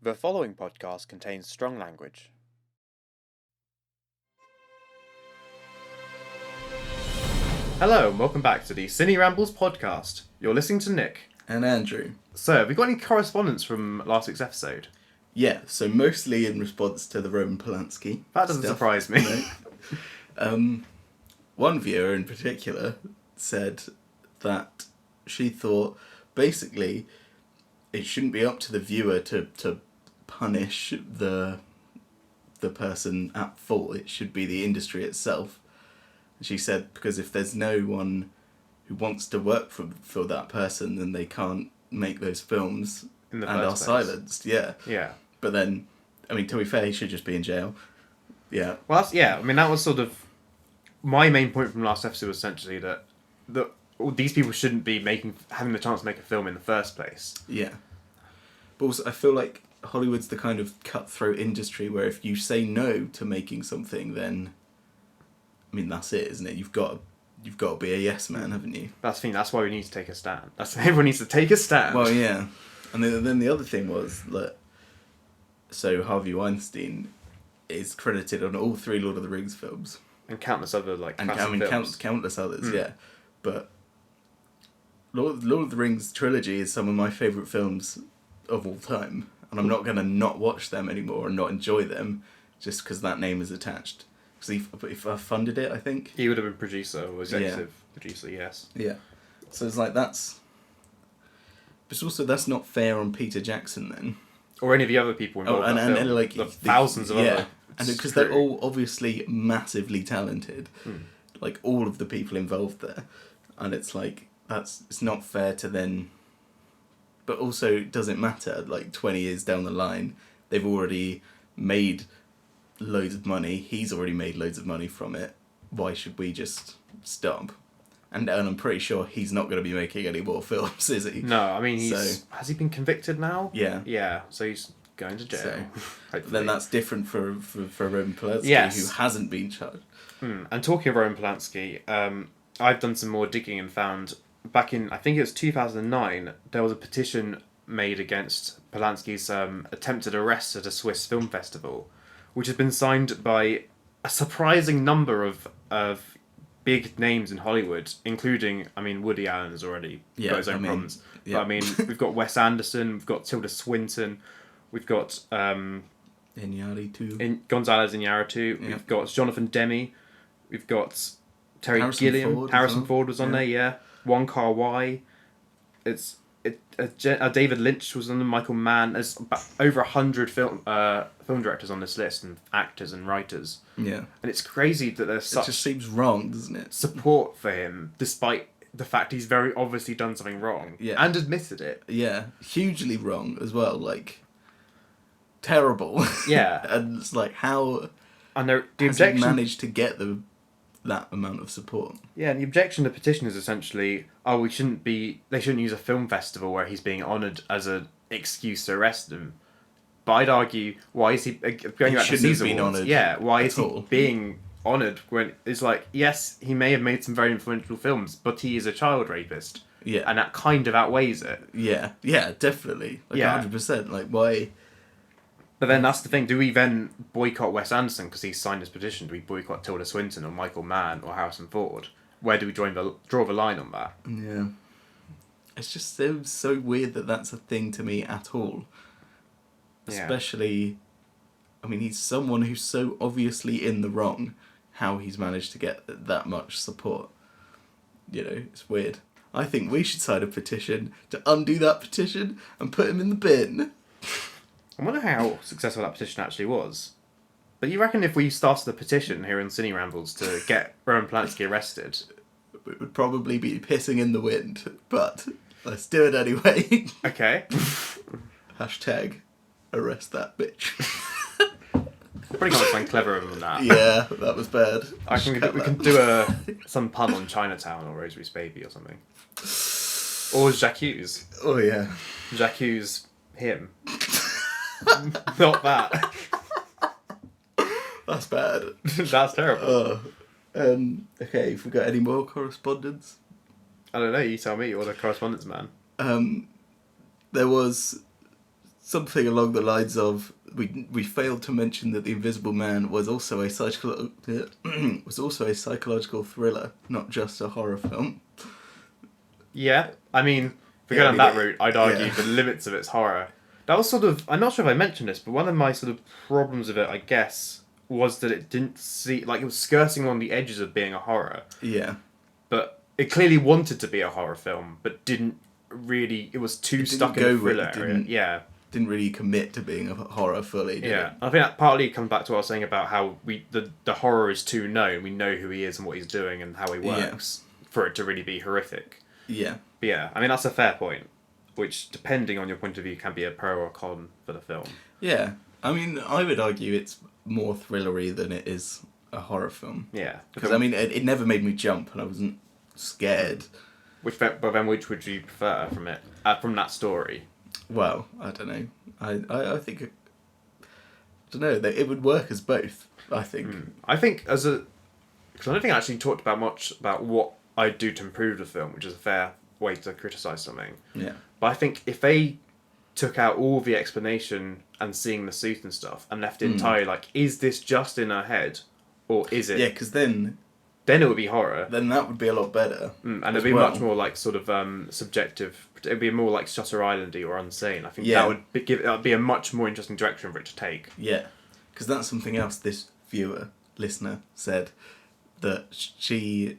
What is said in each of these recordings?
The following podcast contains strong language. Hello, and welcome back to the Ciné Rambles podcast. You're listening to Nick. And Andrew. So, have we got any correspondence from last week's episode? Yeah, so mostly in response to the Roman Polanski. That doesn't surprise me. No. One viewer in particular said that she thought basically it shouldn't be up to the viewer to punish the person at fault. It should be the industry itself. She said because if there's no one who wants to work for that person, then they can't make those films In the and are first place. silenced. Yeah. Yeah. But then, I mean, to be fair, he should just be in jail. Yeah. Well, that was sort of my main point from last episode was essentially that these people shouldn't be having the chance to make a film in the first place. Yeah. But also, I feel like Hollywood's the kind of cutthroat industry where if you say no to making something, then, I mean, that's it, isn't it? You've got to be a yes man, haven't you? That's the thing. That's why we need to take a stand. Everyone needs to take a stand. Well, yeah. And then the other thing was that, so Harvey Weinstein is credited on all three Lord of the Rings films. And countless other films. Countless others, yeah. But Lord of the Rings trilogy is some of my favourite films of all time, and I'm not going to not watch them anymore and not enjoy them just because that name is attached. Because if I funded it, I think He would have been producer or executive producer, yes. Yeah. So it's like that's not fair on Peter Jackson then. Or any of the other people involved in that film. And like the thousands of other. And because they're all obviously massively talented, like all of the people involved there, and it's like it's not fair to then. But also, it doesn't matter. Like 20 years down the line, they've already made loads of money. He's already made loads of money from it. Why should we just stop? And I'm pretty sure he's not going to be making any more films, is he? No, I mean, has he been convicted now? Yeah. Yeah, so he's going to jail. So, then that's different for Roman Polanski, who hasn't been charged. And talking of Roman Polanski, I've done some more digging and found back in, I think it was 2009, there was a petition made against Polanski's attempted arrest at a Swiss film festival, which has been signed by a surprising number of big names in Hollywood, including, I mean, Woody Allen has already got his own problems. Yeah. But I mean, we've got Wes Anderson, we've got Tilda Swinton, we've got Iñárritu. González Iñárritu, Yeah. we've got Jonathan Demme, we've got Terry Harrison Gilliam, Ford Harrison Ford was on there, yeah. Wong Kar-wai, David Lynch was on there, Michael Mann. There's over 100 film directors on this list, and actors and writers. Yeah. And it's crazy that there's It such just seems wrong, doesn't it? support for him, despite the fact he's very obviously done something wrong. Yeah. And admitted it. Yeah. Hugely wrong as well. Like, terrible. Yeah. And it's like, how And the has he objection... managed to get that amount of support? Yeah, and the objection to the petition is essentially, they shouldn't use a film festival where he's being honoured as an excuse to arrest him. But I'd argue, why is he going back to shouldn't Caesar have been Awards? honoured Yeah, why is at all. he being honoured when it's like, yes, he may have made some very influential films, but he is a child rapist. Yeah. And that kind of outweighs it. Yeah. Yeah, definitely. Like, Yeah. 100%. Like, why... But then that's the thing, do we then boycott Wes Anderson because he's signed this petition? Do we boycott Tilda Swinton or Michael Mann or Harrison Ford? Where do we draw the line on that? Yeah. It's just so weird that that's a thing to me at all. Yeah. Especially, I mean, he's someone who's so obviously in the wrong. How he's managed to get that much support. You know, it's weird. I think we should sign a petition to undo that petition and put him in the bin. I wonder how successful that petition actually was. But you reckon if we started a petition here in Ciné Rambles to get Roman Polanski arrested... It would probably be pissing in the wind, but let's do it anyway. Okay. Hashtag arrest that bitch. Probably got something cleverer than that. Yeah, that was bad. I think we can do some pun on Chinatown or Rosary's Baby or something. Or J'accuse. Oh yeah. J'accuse him. Not that. That's bad. That's terrible. Okay, if we got any more correspondence? I don't know, you tell me, you're the correspondence man. There was something along the lines of we failed to mention that The Invisible Man was also a psychological thriller, not just a horror film. Yeah, I mean, if we're Yeah, going down that route, I'd argue the limits of its horror. That was sort of, I'm not sure if I mentioned this, but one of my sort of problems with it, I guess, was that it didn't it was skirting on the edges of being a horror. Yeah. But it clearly wanted to be a horror film, but didn't really, it was too stuck in the thriller area. Yeah. Didn't really commit to being a horror fully, did it? I think that partly comes back to what I was saying about how the horror is too known. We know who he is and what he's doing and how he works for it to really be horrific. Yeah. But yeah, I mean, that's a fair point, which, depending on your point of view, can be a pro or con for the film. Yeah. I mean, I would argue it's more thrillery than it is a horror film. Yeah. Because, I mean, it never made me jump and I wasn't scared. Which would you prefer from it, from that story? Well, I don't know. I think... I don't know. It would work as both, I think. I think because I don't think I actually talked about much about what I'd do to improve the film, which is a fair way to criticise something. Yeah. But I think if they took out all the explanation and seeing the suit and stuff and left it entirely like, is this just in her head or is it? Yeah, because then it would be horror. Then that would be a lot better. And it'd be much more like sort of subjective. It'd be more like Shutter Island-y or Unsane. I think that would be a much more interesting direction for it to take. Yeah, because that's something else this listener said, that she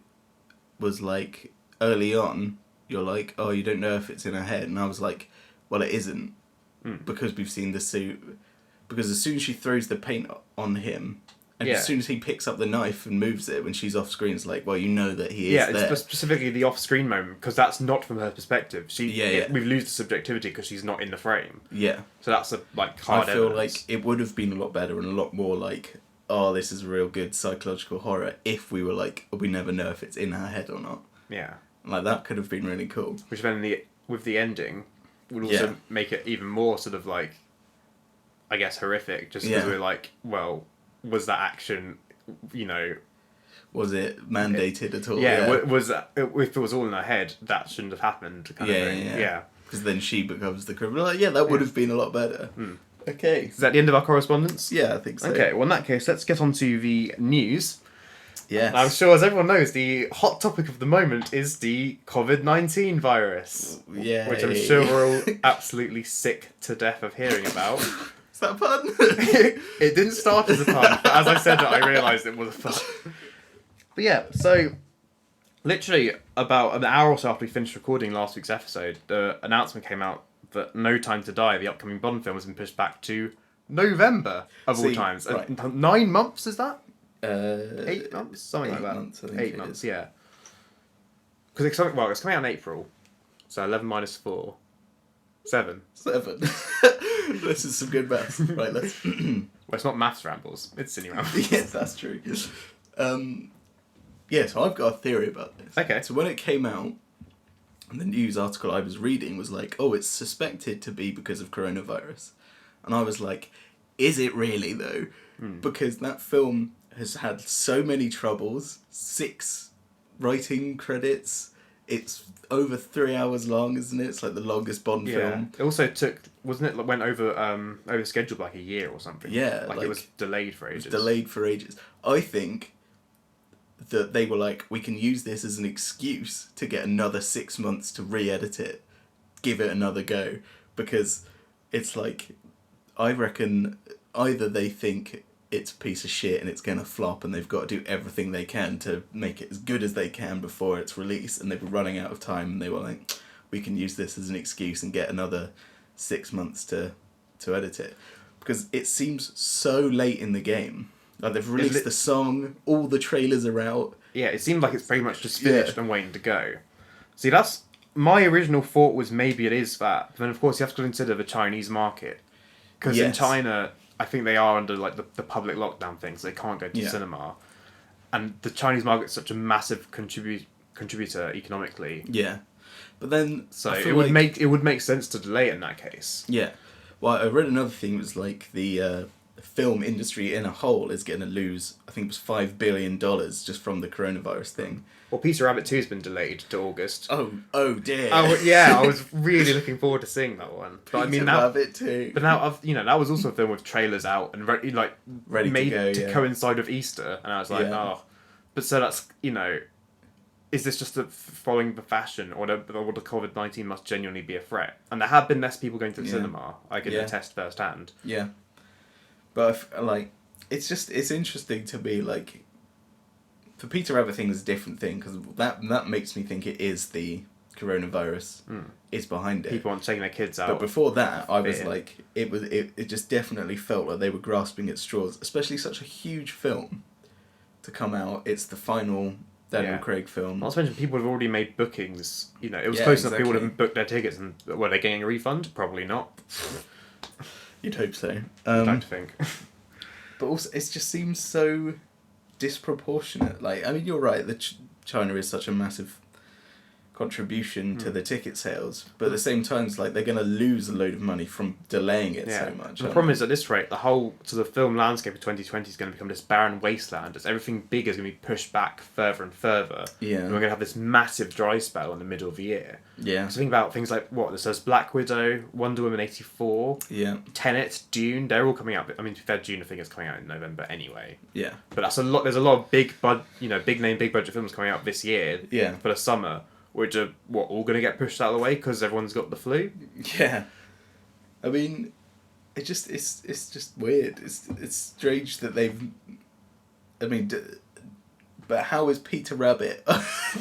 was like, early on, you're like, oh, you don't know if it's in her head. And I was like, well, it isn't. Because we've seen the suit. Because as soon as she throws the paint on him, and as soon as he picks up the knife and moves it when she's off screen, it's like, well, you know that he is there. Yeah, it's specifically the off-screen moment, because that's not from her perspective. We lose the subjectivity because she's not in the frame. Yeah. So that's hard I feel evidence. like it would have been a lot better and a lot more like, oh, this is a real good psychological horror if we were like, we never know if it's in her head or not. Yeah. Like, that could have been really cool. Which then, with the ending, would also make it even more sort of like, I guess, horrific, just because we're like, well, was that action, was it mandated at all? Yeah, was that, if it was all in her head, that shouldn't have happened, kind of thing. Yeah. Because then she becomes the criminal. Like, that would have been a lot better. Okay. Is that the end of our correspondence? Yeah, I think so. Okay, well, in that case, let's get on to the news. Yes. I'm sure, as everyone knows, the hot topic of the moment is the COVID-19 virus. Yeah. Which I'm sure we're all absolutely sick to death of hearing about. Is that a pun? It didn't start as a pun, but as I said that, I realised it was a pun. But yeah, so literally about an hour or so after we finished recording last week's episode, the announcement came out that No Time to Die, the upcoming Bond film, has been pushed back to November of all times. Right. 9 months, is that? 8 months? Something like that. 8 months, I think 8 months, yeah. Because it's coming out in April. So 11 minus 4. 7. 7. This is some good maths. Right, let's... Well, it's not maths rambles. It's Ciné Rambles. Yes, that's true. So I've got a theory about this. Okay. So when it came out, the news article I was reading was like, oh, it's suspected to be because of coronavirus. And I was like, is it really, though? Because that film has had so many troubles, 6 writing credits. It's over 3 hours long, isn't it? It's like the longest Bond film. It also went over schedule by like a year or something. Yeah. Like it was delayed for ages. I think that they were like, we can use this as an excuse to get another 6 months to re-edit it, give it another go, because it's like, I reckon either they think it's a piece of shit and it's going to flop and they've got to do everything they can to make it as good as they can before its release, and they were running out of time and they were like, we can use this as an excuse and get another 6 months to edit it. Because it seems so late in the game. Like, they've released the song, all the trailers are out. Yeah, it seemed like it's pretty much just finished and waiting to go. See, that's... My original thought was maybe it is that, but then of course you have to consider the Chinese market. Because in China, I think they are under like the public lockdown thing, so they can't go to cinema. And the Chinese market's such a massive contributor economically. Yeah. But then... So it would make sense to delay it in that case. Yeah. Well, I read another thing, it was like the the film industry in a whole is going to lose, I think it was $5 billion just from the coronavirus thing. Well, Peter Rabbit 2 has been delayed to August. Oh dear. Oh yeah, I was really looking forward to seeing that one. But I mean, now, Rabbit 2. but now that was also a film with trailers out and ready made to go, coincide with Easter, and I was like, Yeah. oh, but so that's is this just following the fashion, or the COVID-19 must genuinely be a threat? And there have been less people going to the cinema. I can attest firsthand. Yeah, but it's interesting to me, like, for Peter Rabbit thing is a different thing, because that makes me think it is the coronavirus is behind it. People aren't taking their kids out. But before that, I was like, it just definitely felt like they were grasping at straws, especially such a huge film to come out. It's the final Daniel Craig film. Not to mention, people have already made bookings. It was Yeah, close enough people exactly. would have booked their tickets, and were they getting a refund? Probably not. You'd hope so. I'd like to think. But also, it just seems so disproportionate. Like, I mean, you're right that China is such a massive contribution to the ticket sales, but at the same time, it's like they're going to lose a load of money from delaying it so much. The problem is, at this rate, the whole film landscape of 2020 is going to become this barren wasteland. As everything big is going to be pushed back further and further. Yeah. And we're going to have this massive dry spell in the middle of the year. Yeah. So think about things like there's Black Widow, Wonder Woman 84, Yeah. Tenet, Dune. They're all coming out. I mean, to be fair, Dune I think is coming out in November anyway. Yeah. But that's a lot. There's a lot of big name, big budget films coming out this year. Yeah. For the summer, which are all going to get pushed out of the way because everyone's got the flu. Yeah. I mean, it's just weird. It's strange that they've. I mean, but how is Peter Rabbit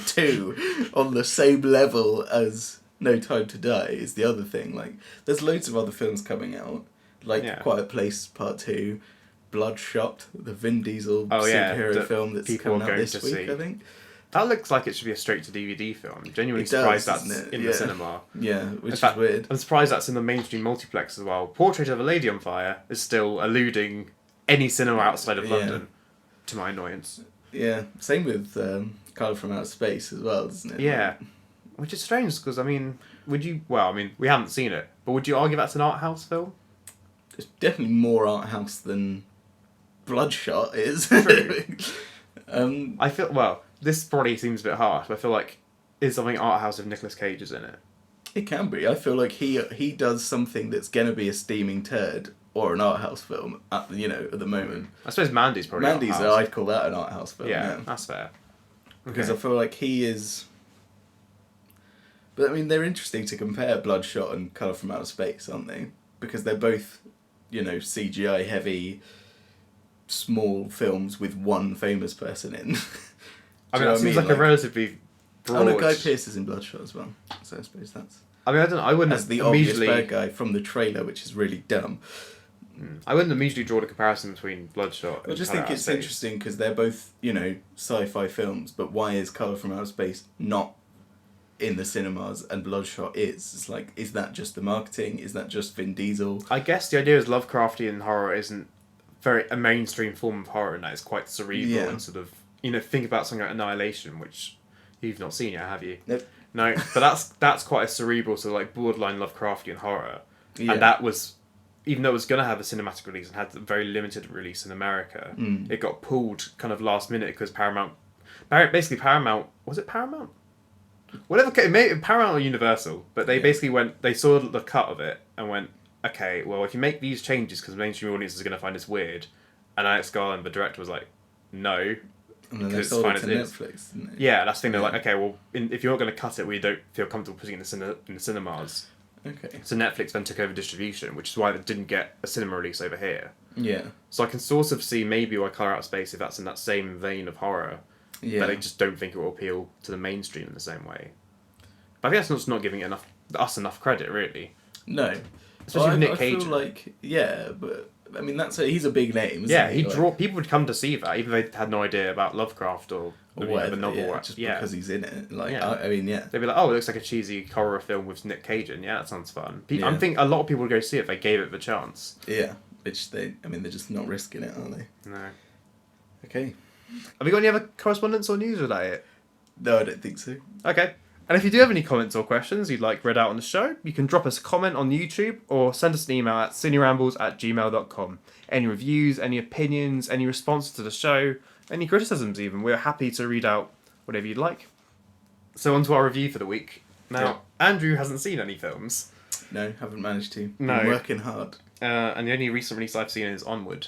2 on the same level as No Time to Die is the other thing. Like, there's loads of other films coming out, like Quiet Place Part 2, Bloodshot, the Vin Diesel superhero film that's coming out this week, I think. That looks like it should be a straight-to-DVD film. I'm genuinely surprised that's in the cinema. Yeah, which is weird. I'm surprised that's in the mainstream multiplex as well. Portrait of a Lady on Fire is still eluding any cinema outside of London, to my annoyance. Yeah, same with Colour from Outer Space as well, isn't it? Yeah, which is strange, because, I mean, we haven't seen it, but would you argue that's an art house film? It's definitely more art house than Bloodshot is. True. I feel, this probably seems a bit harsh, but I feel like is something art house if Nicolas Cage is in it. It can be. I feel like he does something that's going to be a steaming turd or an art house film at the moment. I suppose Mandy's probably Mandy's, art house. I'd call that an art house film. Yeah, that's fair. Because I feel like he is. But I mean, they're interesting to compare Bloodshot and Colour from Outer Space, aren't they? Because they're both, CGI heavy, small films with one famous person in. I mean, that seems like a relatively broad... Oh no, Guy Pearce is in Bloodshot as well. So I suppose that's... I mean, I wouldn't as the obvious bad guy from the trailer, which is really dumb. I wouldn't immediately draw the comparison between Bloodshot and I just Colour think Out of it's Space. interesting because they're both, sci-fi films, but why is Colour from Outer Space not in the cinemas and Bloodshot is? It's like, is that just the marketing? Is that just Vin Diesel? I guess the idea is Lovecraftian horror isn't a mainstream form of horror, and that is quite cerebral and sort of, think about something like Annihilation, which you've not seen yet, have you? Nope. No, but that's quite a cerebral, sort of like borderline Lovecraftian horror. Yeah. And that was, even though it was going to have a cinematic release and had a very limited release in America, it got pulled kind of last minute because Paramount, was it Paramount? Whatever, Paramount or Universal, but they basically they saw the cut of it and went, okay, well, if you make these changes because the mainstream audience is going to find this weird, and Alex Garland, the director, was like, no. And then they sold it to Netflix, didn't they? Yeah, that's the thing. They're like, okay, well, if you're not going to cut it, we don't feel comfortable putting it in the cinemas. Okay. So Netflix then took over distribution, which is why they didn't get a cinema release over here. Yeah. So I can sort of see maybe why Colour Out of Space, if that's in that same vein of horror, but they just don't think it will appeal to the mainstream in the same way. But I think that's not giving us enough credit, really. No. Especially with Nick Cage. I feel like, but I mean, he's a big name, isn't he? People would come to see that, even if they had no idea about Lovecraft or whatever, the novel. just because he's in it. They'd be like, oh, it looks like a cheesy horror film with Nick Cage in. Yeah, that sounds fun. I think a lot of people would go see it if they gave it the chance. Yeah, which they're just not risking it, are they? No. Okay. Have we got any other correspondence or news, or is that it? No, I don't think so. Okay. And if you do have any comments or questions you'd like read out on the show, you can drop us a comment on YouTube or send us an email at cinerambles@gmail.com. Any reviews, any opinions, any responses to the show, any criticisms even, we're happy to read out whatever you'd like. So on to our review for the week. Now, Andrew hasn't seen any films. No, haven't managed to. No. Been working hard. And the only recent release I've seen is Onward.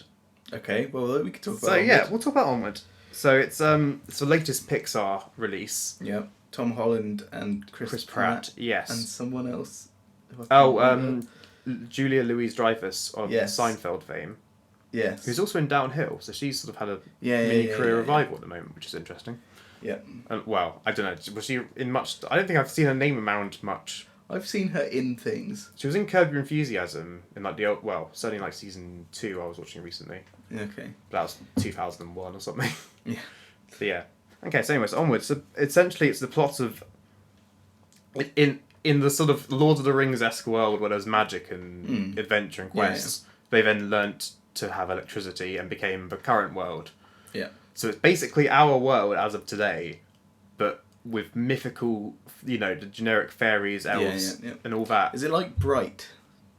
Okay, well, we can talk about So Onward. yeah, we'll talk about Onward. So it's the latest Pixar release. Yep. Tom Holland and Chris Pratt. Yes. And someone else. Julia Louis-Dreyfus of Yes. Seinfeld fame. Yes. Who's also in Downhill, so she's sort of had a mini career revival at the moment, which is interesting. Yeah. Well, I don't know. Was she in much? I don't think I've seen her name around much. I've seen her in things. She was in Curb Your Enthusiasm in like the old, certainly like season 2 I was watching recently. Okay. That was 2001 or something. Yeah. But yeah. Okay, so anyways, Onward. So essentially it's the plot of in the sort of Lord of the Rings-esque world where there's magic and adventure and quests, they then learnt to have electricity and became the current world. Yeah. So it's basically our world as of today, but with mythical, the generic fairies, elves, and all that. Is it like Bright?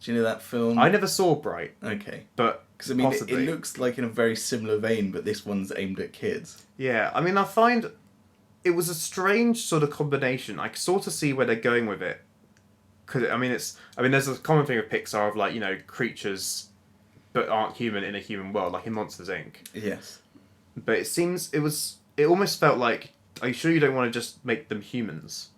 Do you know that film? I never saw Bright. Okay. But because I mean, it possibly. looks like in a very similar vein, but this one's aimed at kids. Yeah, I mean, I find it was a strange sort of combination. I sort of see where they're going with it. Cause there's a common thing with Pixar of like creatures, but aren't human in a human world, like in Monsters Inc. Yes. But it almost felt like, are you sure you don't want to just make them humans?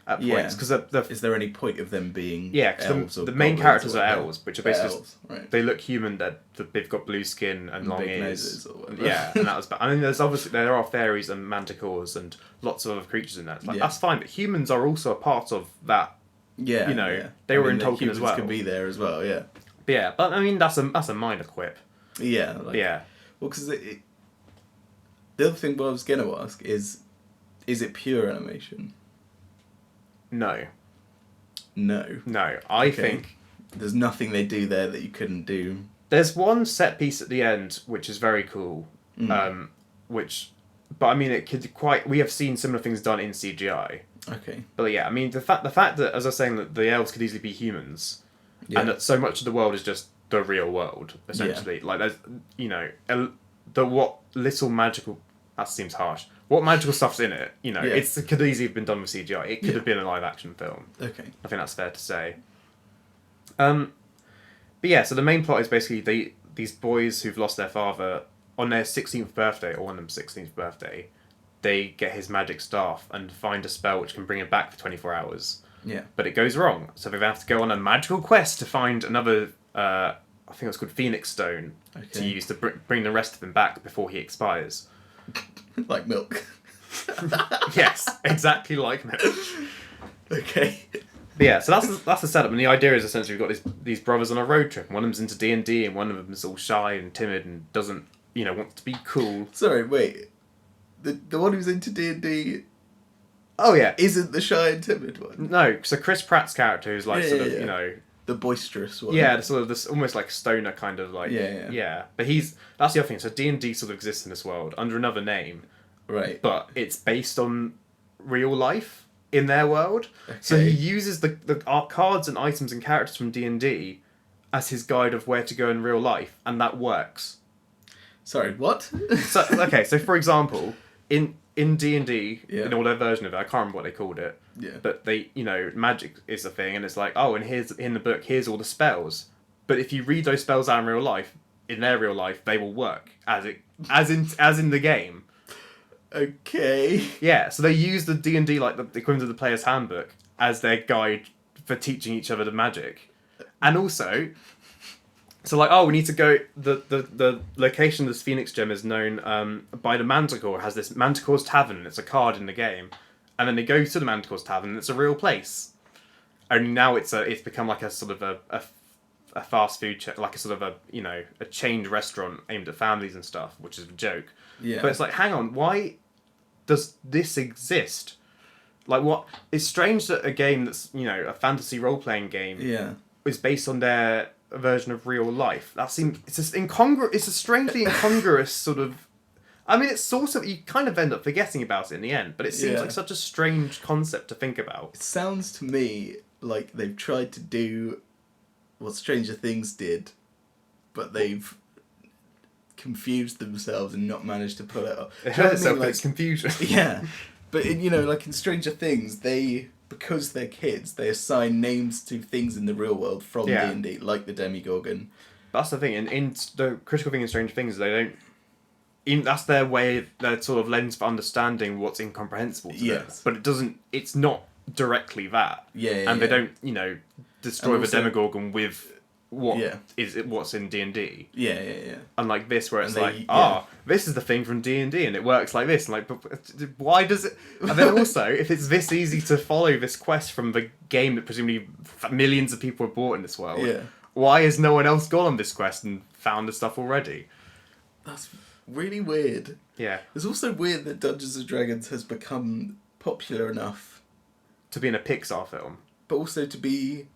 At points, because is there any point of them being elves? The main characters are elves, which are basically elves, right. They look human. They've got blue skin and long big ears. noses or whatever. Yeah, and that was. I mean, there are fairies and manticores and lots of other creatures in that. It's like, that's fine, but humans are also a part of that. Yeah, they were in Tolkien as well. Could be there as well. Yeah. But yeah, but I mean that's a minor quip. Yeah. Yeah. Well, because the other thing what I was going to ask is it pure animation? No. No. I think there's nothing they do there that you couldn't do. There's one set piece at the end which is very cool. But I mean, it could we have seen similar things done in CGI. Okay. But yeah, I mean the fact that, as I was saying, that the elves could easily be humans, and that so much of the world is just the real world essentially. Like there's what little magical, that seems harsh. What magical stuff's in it? It could easily have been done with CGI. It could have been a live action film. Okay. I think that's fair to say. But yeah, so the main plot is basically these boys who've lost their father on their 16th birthday, or one of them's 16th birthday, they get his magic staff and find a spell which can bring him back for 24 hours. Yeah. But it goes wrong, so they have to go on a magical quest to find another, I think it's called Phoenix Stone, to use to bring the rest of him back before he expires. Like milk. Yes, exactly like milk. Okay. But yeah, so that's the setup, and the idea is essentially we've got these brothers on a road trip. One of them's into D&D, and one of them is all shy and timid and doesn't, want to be cool. Sorry, wait. The one who's into D&D... Oh, yeah. Isn't the shy and timid one? No, so Chris Pratt's character is like the boisterous one. Yeah, sort of this almost like stoner kind of like... Yeah. But that's the other thing. So D&D sort of exists in this world under another name. Right. But it's based on real life in their world. Okay. So he uses the cards and items and characters from D&D as his guide of where to go in real life, and that works. Sorry, what? So for example, in D&D, in all their version of it, I can't remember what they called it. Yeah. But they, magic is a thing, and it's like, and here's in the book, here's all the spells. But if you read those spells out in real life, in their real life, they will work as in the game. Okay. Yeah, so they use the D&D, like the equivalent of the player's handbook, as their guide for teaching each other the magic. And also, so we need to go, the location of this Phoenix Gem is known by the Manticore. It has this Manticore's Tavern, it's a card in the game. And then they go to the Manticore's Tavern, and it's a real place. Only now it's become like a sort of a fast food, like a sort of a chained restaurant aimed at families and stuff, which is a joke. Yeah. But it's like, hang on, why does this exist? Like, what? It's strange that a game that's, a fantasy role-playing game is based on their version of real life. That seems... It's a strangely incongruous sort of I mean, it's sort of, you kind of end up forgetting about it in the end, but it seems like such a strange concept to think about. It sounds to me like they've tried to do what Stranger Things did, but they've confused themselves and not managed to pull it off. It hurt itself with its confusion. Yeah, but like in Stranger Things, because they're kids, they assign names to things in the real world from D&D, like the Demigorgon. That's the thing, in the critical thing in Stranger Things, they don't... that's their way, their sort of lens for understanding what's incomprehensible to them. But it's not directly that. And they don't, destroy the Demogorgon with what's in D&D. Yeah. Unlike this, where it's this is the thing from D&D, and it works like this. And like, but why does it... And then also, if it's this easy to follow this quest from the game that presumably millions of people have bought in this world, why has no one else gone on this quest and found the stuff already? That's really weird. Yeah. It's also weird that Dungeons and Dragons has become popular enough to be in a Pixar film, but also to be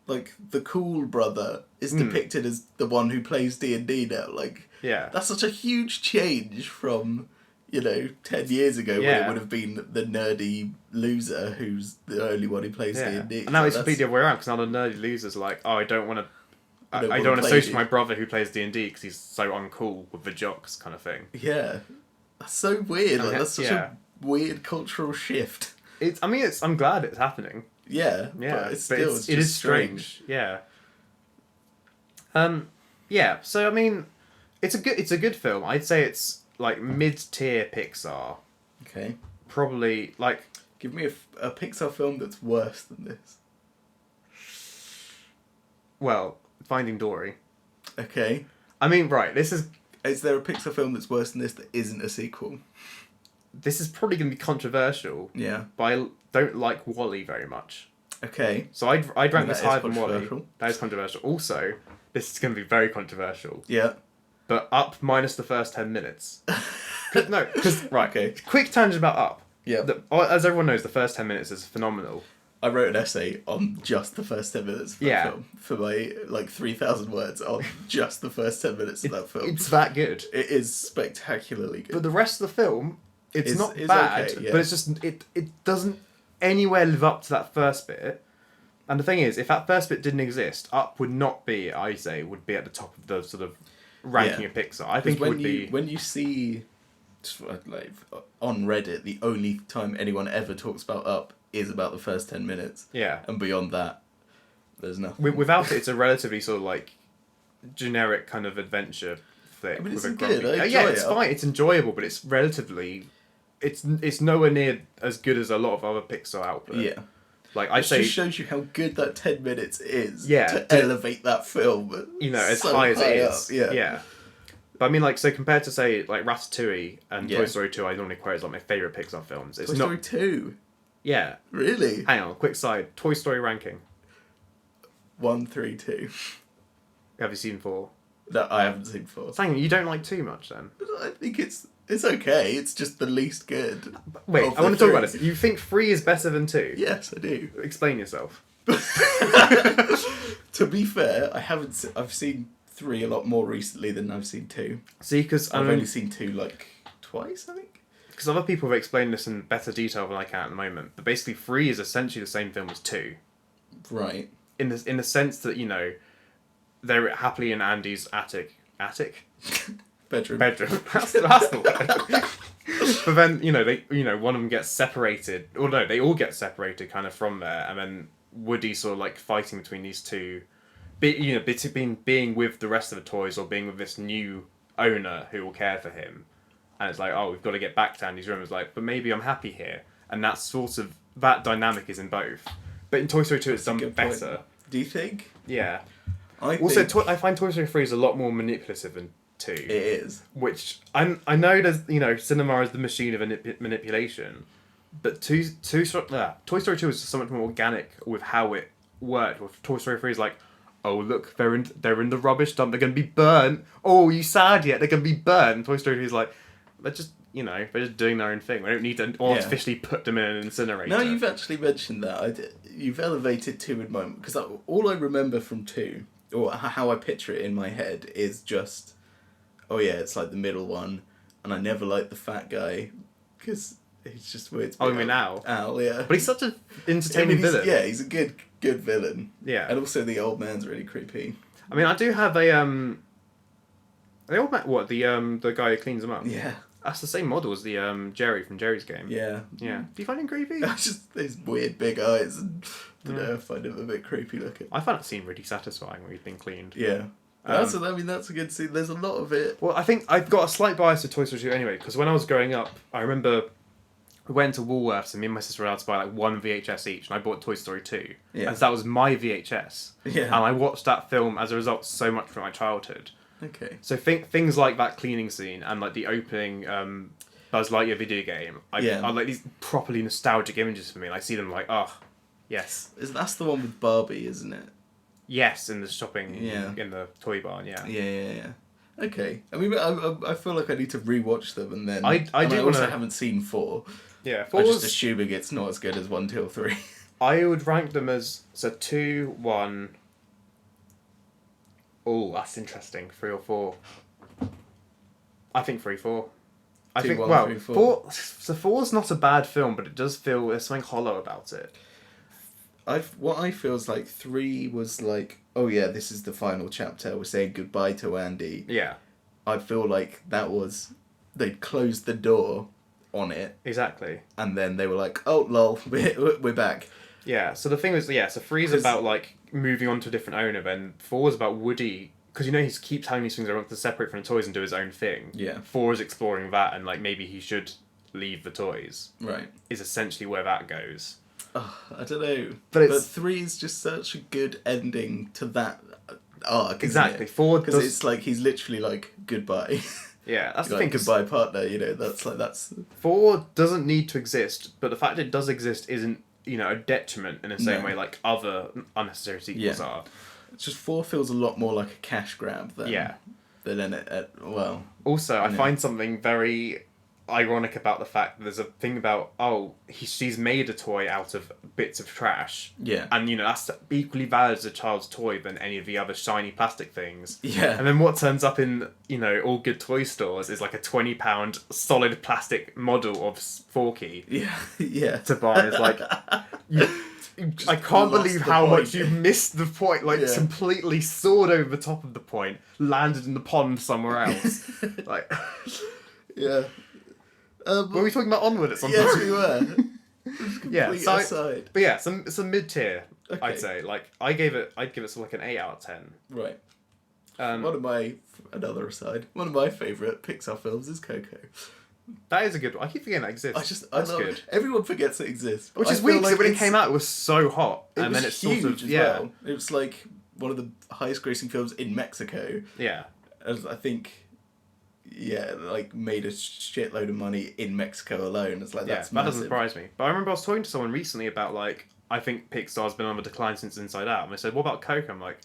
like the cool brother is depicted as the one who plays D&D now. Like, that's such a huge change from 10 years ago when it would have been the nerdy loser who's the only one who plays D&D. And now it's completely the other way around, because now the nerdy loser's like, I don't want to associate my brother who plays D&D because he's so uncool with the jocks kind of thing. Yeah. That's so weird. Like, that's such a weird cultural shift. I'm glad it's happening. Yeah. But it is strange. Yeah. So I mean, it's a good film. I'd say it's like mid-tier Pixar. Okay. Probably like... Give me a Pixar film that's worse than this. Well, Finding Dory. Okay. I mean, right, this is... Is there a Pixar film that's worse than this that isn't a sequel? This is probably going to be controversial. Yeah. But I don't like WALL-E very much. Okay. So I'd rank this higher than WALL-E. That is controversial. Also, this is going to be very controversial. Yeah. But Up minus the first 10 minutes. Right, okay. Quick tangent about Up. Yeah. As everyone knows, the first 10 minutes is phenomenal. I wrote an essay on just the first 10 minutes of that film. For my, 3,000 words on just the first 10 minutes of that film. It's that good. It is spectacularly good. But the rest of the film, it's not bad. Okay, but it's just, it doesn't anywhere live up to that first bit. And the thing is, if that first bit didn't exist, Up would not be, I say, would be at the top of the sort of ranking of Pixar. I think it would be... When you see, on Reddit, the only time anyone ever talks about Up is about the first 10 minutes. Yeah. And beyond that, there's nothing. Without it, it's a relatively sort of generic kind of adventure flick. I mean, it's good. I enjoy it's fine. It's enjoyable, but it's relatively... It's nowhere near as good as a lot of other Pixar output. Yeah. It just shows you how good that 10 minutes is to elevate that film. As high as it is. Yeah. But I mean, so compared to, say, Ratatouille and Toy Story 2, I normally quote as my favourite Pixar films. It's Toy Story 2? Yeah. Really? Hang on, quick side. Toy Story ranking. 1, 3, 2. Have you seen 4? No, I haven't seen 4. Hang on, you don't like 2 much then? I think it's okay. It's just the least good. Wait, I want to talk about this. You think 3 is better than 2? Yes, I do. Explain yourself. To be fair, I've seen 3 a lot more recently than I've seen 2. See, because I've only seen 2 twice, I think. Because other people have explained this in better detail than I can at the moment. But basically, 3 is essentially the same film as 2. Right. In the sense that they're happily in Andy's attic. Bedroom. That's the word. But then one of them gets separated. Or no, they all get separated kind of from there, and then Woody's sort of fighting between these two, being with the rest of the toys or being with this new owner who will care for him. And it's we've got to get back to Andy's room. It's but maybe I'm happy here. And that's sort of, that dynamic is in both. But in Toy Story 2, it's done better. Point. Do you think? Yeah. I find Toy Story 3 is a lot more manipulative than 2. It is. Which, I know there's, cinema is the machine of manipulation. But Toy Story 2 is so much more organic with how it worked. With Toy Story 3 is oh look, they're in the rubbish dump, they're going to be burnt. Oh, you sad yet? They're going to be burnt. And Toy Story 3 is they're just, they're just doing their own thing. We don't need to artificially put them in an incinerator. No, you've actually mentioned that. You've elevated 2 in my... Because all I remember from 2, or how I picture it in my head, is just... Oh yeah, it's the middle one. and I never liked the fat guy because he's just weird. Oh, you mean Al? Al, yeah. But he's such an entertaining villain. Yeah, he's a good villain. Yeah. And also the old man's really creepy. I mean, I do have a the old man. What the guy who cleans them up? Yeah. That's the same model as the Jerry from Jerry's Game. Yeah. Yeah. Do you find him creepy? Just these weird big eyes. And I don't know. I find him a bit creepy looking. I found it scene really satisfying when he's been cleaned. Yeah. That's a good scene. There's a lot of it. Well, I think I've got a slight bias to Toy Story 2 anyway, because when I was growing up, I remember we went to Woolworths and me and my sister were allowed to buy like one VHS each, and I bought Toy Story 2. Yeah. And so that was my VHS. Yeah. And I watched that film as a result so much from my childhood. Okay. So things like that cleaning scene and like the opening Buzz Lightyear video game, I like these properly nostalgic images for me. And I see them like, oh, yes. That's the one with Barbie, isn't it? Yes, in the shopping, Yeah. in the toy barn, yeah. Yeah. Okay. I mean, I feel like I need to rewatch them, and then I also wanna... haven't seen 4. Yeah, I'm just assuming it's not as good as 1, 2, or 3. I would rank them as 2, 1. Oh, that's interesting. 3 or 4. I think 3, 4. I 2, think 1, well, 3, 4. 4. So 4's not a bad film, but it does feel there's something hollow about it. What I feel is like 3 was like, oh yeah, this is the final chapter. We're saying goodbye to Andy. Yeah. I feel like that was they'd closed the door on it, Exactly. and then they were like, oh lol, we're back. Yeah. So the thing was, yeah. So 3's about like moving on to a different owner. Then 4 is about Woody, because he keeps having these things around to separate from the toys and do his own thing. Yeah. 4 is exploring that, and like maybe he should leave the toys. Right. Is essentially where that goes. Oh, I don't know. But But 3 is just such a good ending to that arc. Exactly. Isn't it? 4 because it's like he's literally like goodbye. Yeah, that's the like thing. Goodbye partner. That's 4 doesn't need to exist, but the fact it does exist isn't a detriment in the same No. way like other unnecessary sequels are. It's just 4 feels a lot more like a cash grab than than well. Also, I find something very ironic about the fact that there's a thing about she's made a toy out of bits of trash. Yeah. And that's equally valid as a child's toy than any of the other shiny plastic things. Yeah. And then what turns up in all good toy stores is like a £20 solid plastic model of Forky. Yeah. To buy. It's like I can't believe how much you missed the point. Like completely soared over the top of the point, landed in the pond somewhere else. Like. Yeah. Were we talking about Onward at some point? Yes, we were. Yeah, aside. But yeah, some mid tier. Okay. I'd say I'd give it sort of like an 8 out of 10. Right. One of my favourite Pixar films is Coco. That is a good one. I keep forgetting that exists. That's good. Everyone forgets it exists. Which is weird because when it came out, it was so hot, and then it's huge sort of as well. It was like one of the highest grossing films in Mexico. Yeah. As I think. Yeah, like made a shitload of money in Mexico alone. It's like that's that massive. doesn't surprise me. But I remember I was talking to someone recently about I think Pixar's been on the decline since Inside Out, and they said, "What about Coco?" I'm like,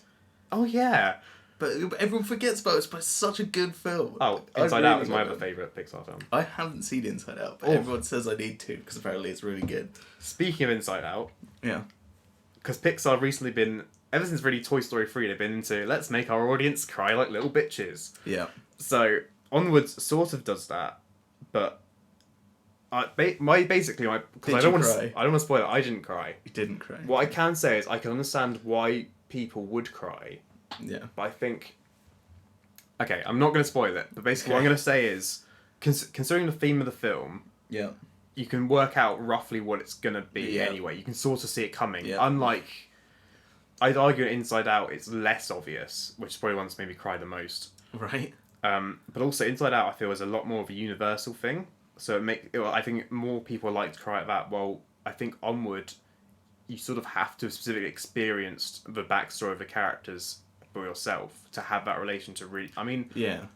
"Oh yeah." But everyone forgets about it. But it's such a good film. Oh, Inside Out is my other favourite Pixar film. I haven't seen Inside Out, but everyone says I need to because apparently it's really good. Speaking of Inside Out, yeah, because Pixar have recently been ever since really Toy Story 3, they've been into let's make our audience cry like little bitches. Yeah. So. Onwards sort of does that, but basically because I don't want to spoil it. I didn't cry. You didn't cry. What I can say is I can understand why people would cry. Yeah. But I think, okay, I'm not going to spoil it. But basically, what I'm going to say is, considering the theme of the film, yeah, you can work out roughly what it's going to be anyway. You can sort of see it coming. Yeah. Unlike, I'd argue Inside Out, it's less obvious, which is probably one's made me cry the most. Right. But also Inside Out, I feel is a lot more of a universal thing. So I think more people like to cry at that. Well, I think Onward, you sort of have to have specifically experienced the backstory of the characters for yourself to have that relation to really. I mean,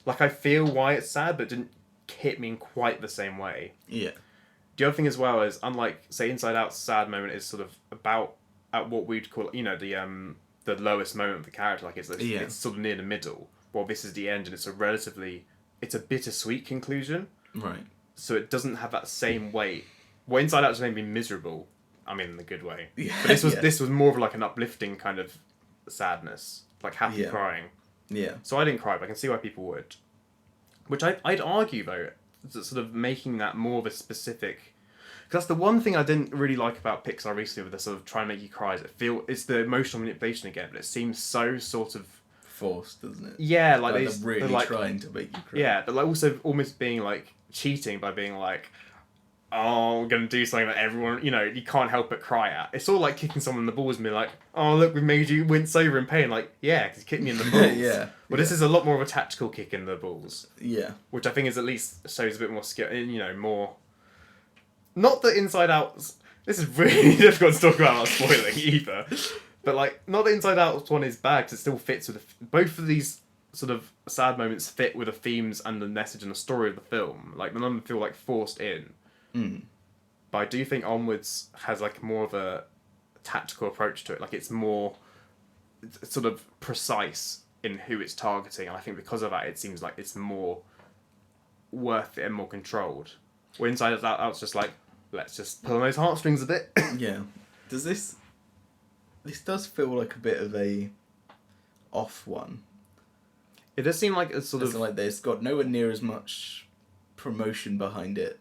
I feel why it's sad, but it didn't hit me in quite the same way. Yeah. The other thing as well is, unlike say Inside Out's sad moment is sort of about at what we'd call the lowest moment of the character, like it's sort of near the middle. Well, this is the end, and it's a bittersweet conclusion. Right. So it doesn't have that same weight. Well, Inside Out just made me miserable. I mean, in the good way. Yeah. But this was more of like an uplifting kind of sadness, like happy crying. Yeah. So I didn't cry, but I can see why people would. Which I'd argue though, sort of making that more of a specific. Because that's the one thing I didn't really like about Pixar recently, with the sort of trying to make you cry. Is it's the emotional manipulation again, but it seems so sort of forced, doesn't it? yeah, like they're really they're like, trying to make you cry. yeah, but like also almost being like cheating by being like, oh, we're gonna do something that everyone, you can't help but cry at. It's all like kicking someone in the balls and being like, oh look, we made you wince over in pain. Like, yeah, because you kicked me in the balls. Yeah. Well, this is a lot more of a tactical kick in the balls. Yeah. Which I think is at least shows a bit more skill. More. Not that Inside Out. This is really difficult to talk about without spoiling either. But like, not that Inside Out one is bad, because it still fits with both of these sort of sad moments fit with the themes and the message and the story of the film. Like, none of them feel like forced in. But I do think Onwards has like more of a tactical approach to it. Like, it's more sort of precise in who it's targeting, and I think because of that, it seems like it's more worth it and more controlled. Where Inside Out's just like, let's just pull on those heartstrings a bit. Yeah. Does this does feel like a bit of a off one. It does seem like it's sort of like it's got nowhere near as much promotion behind it,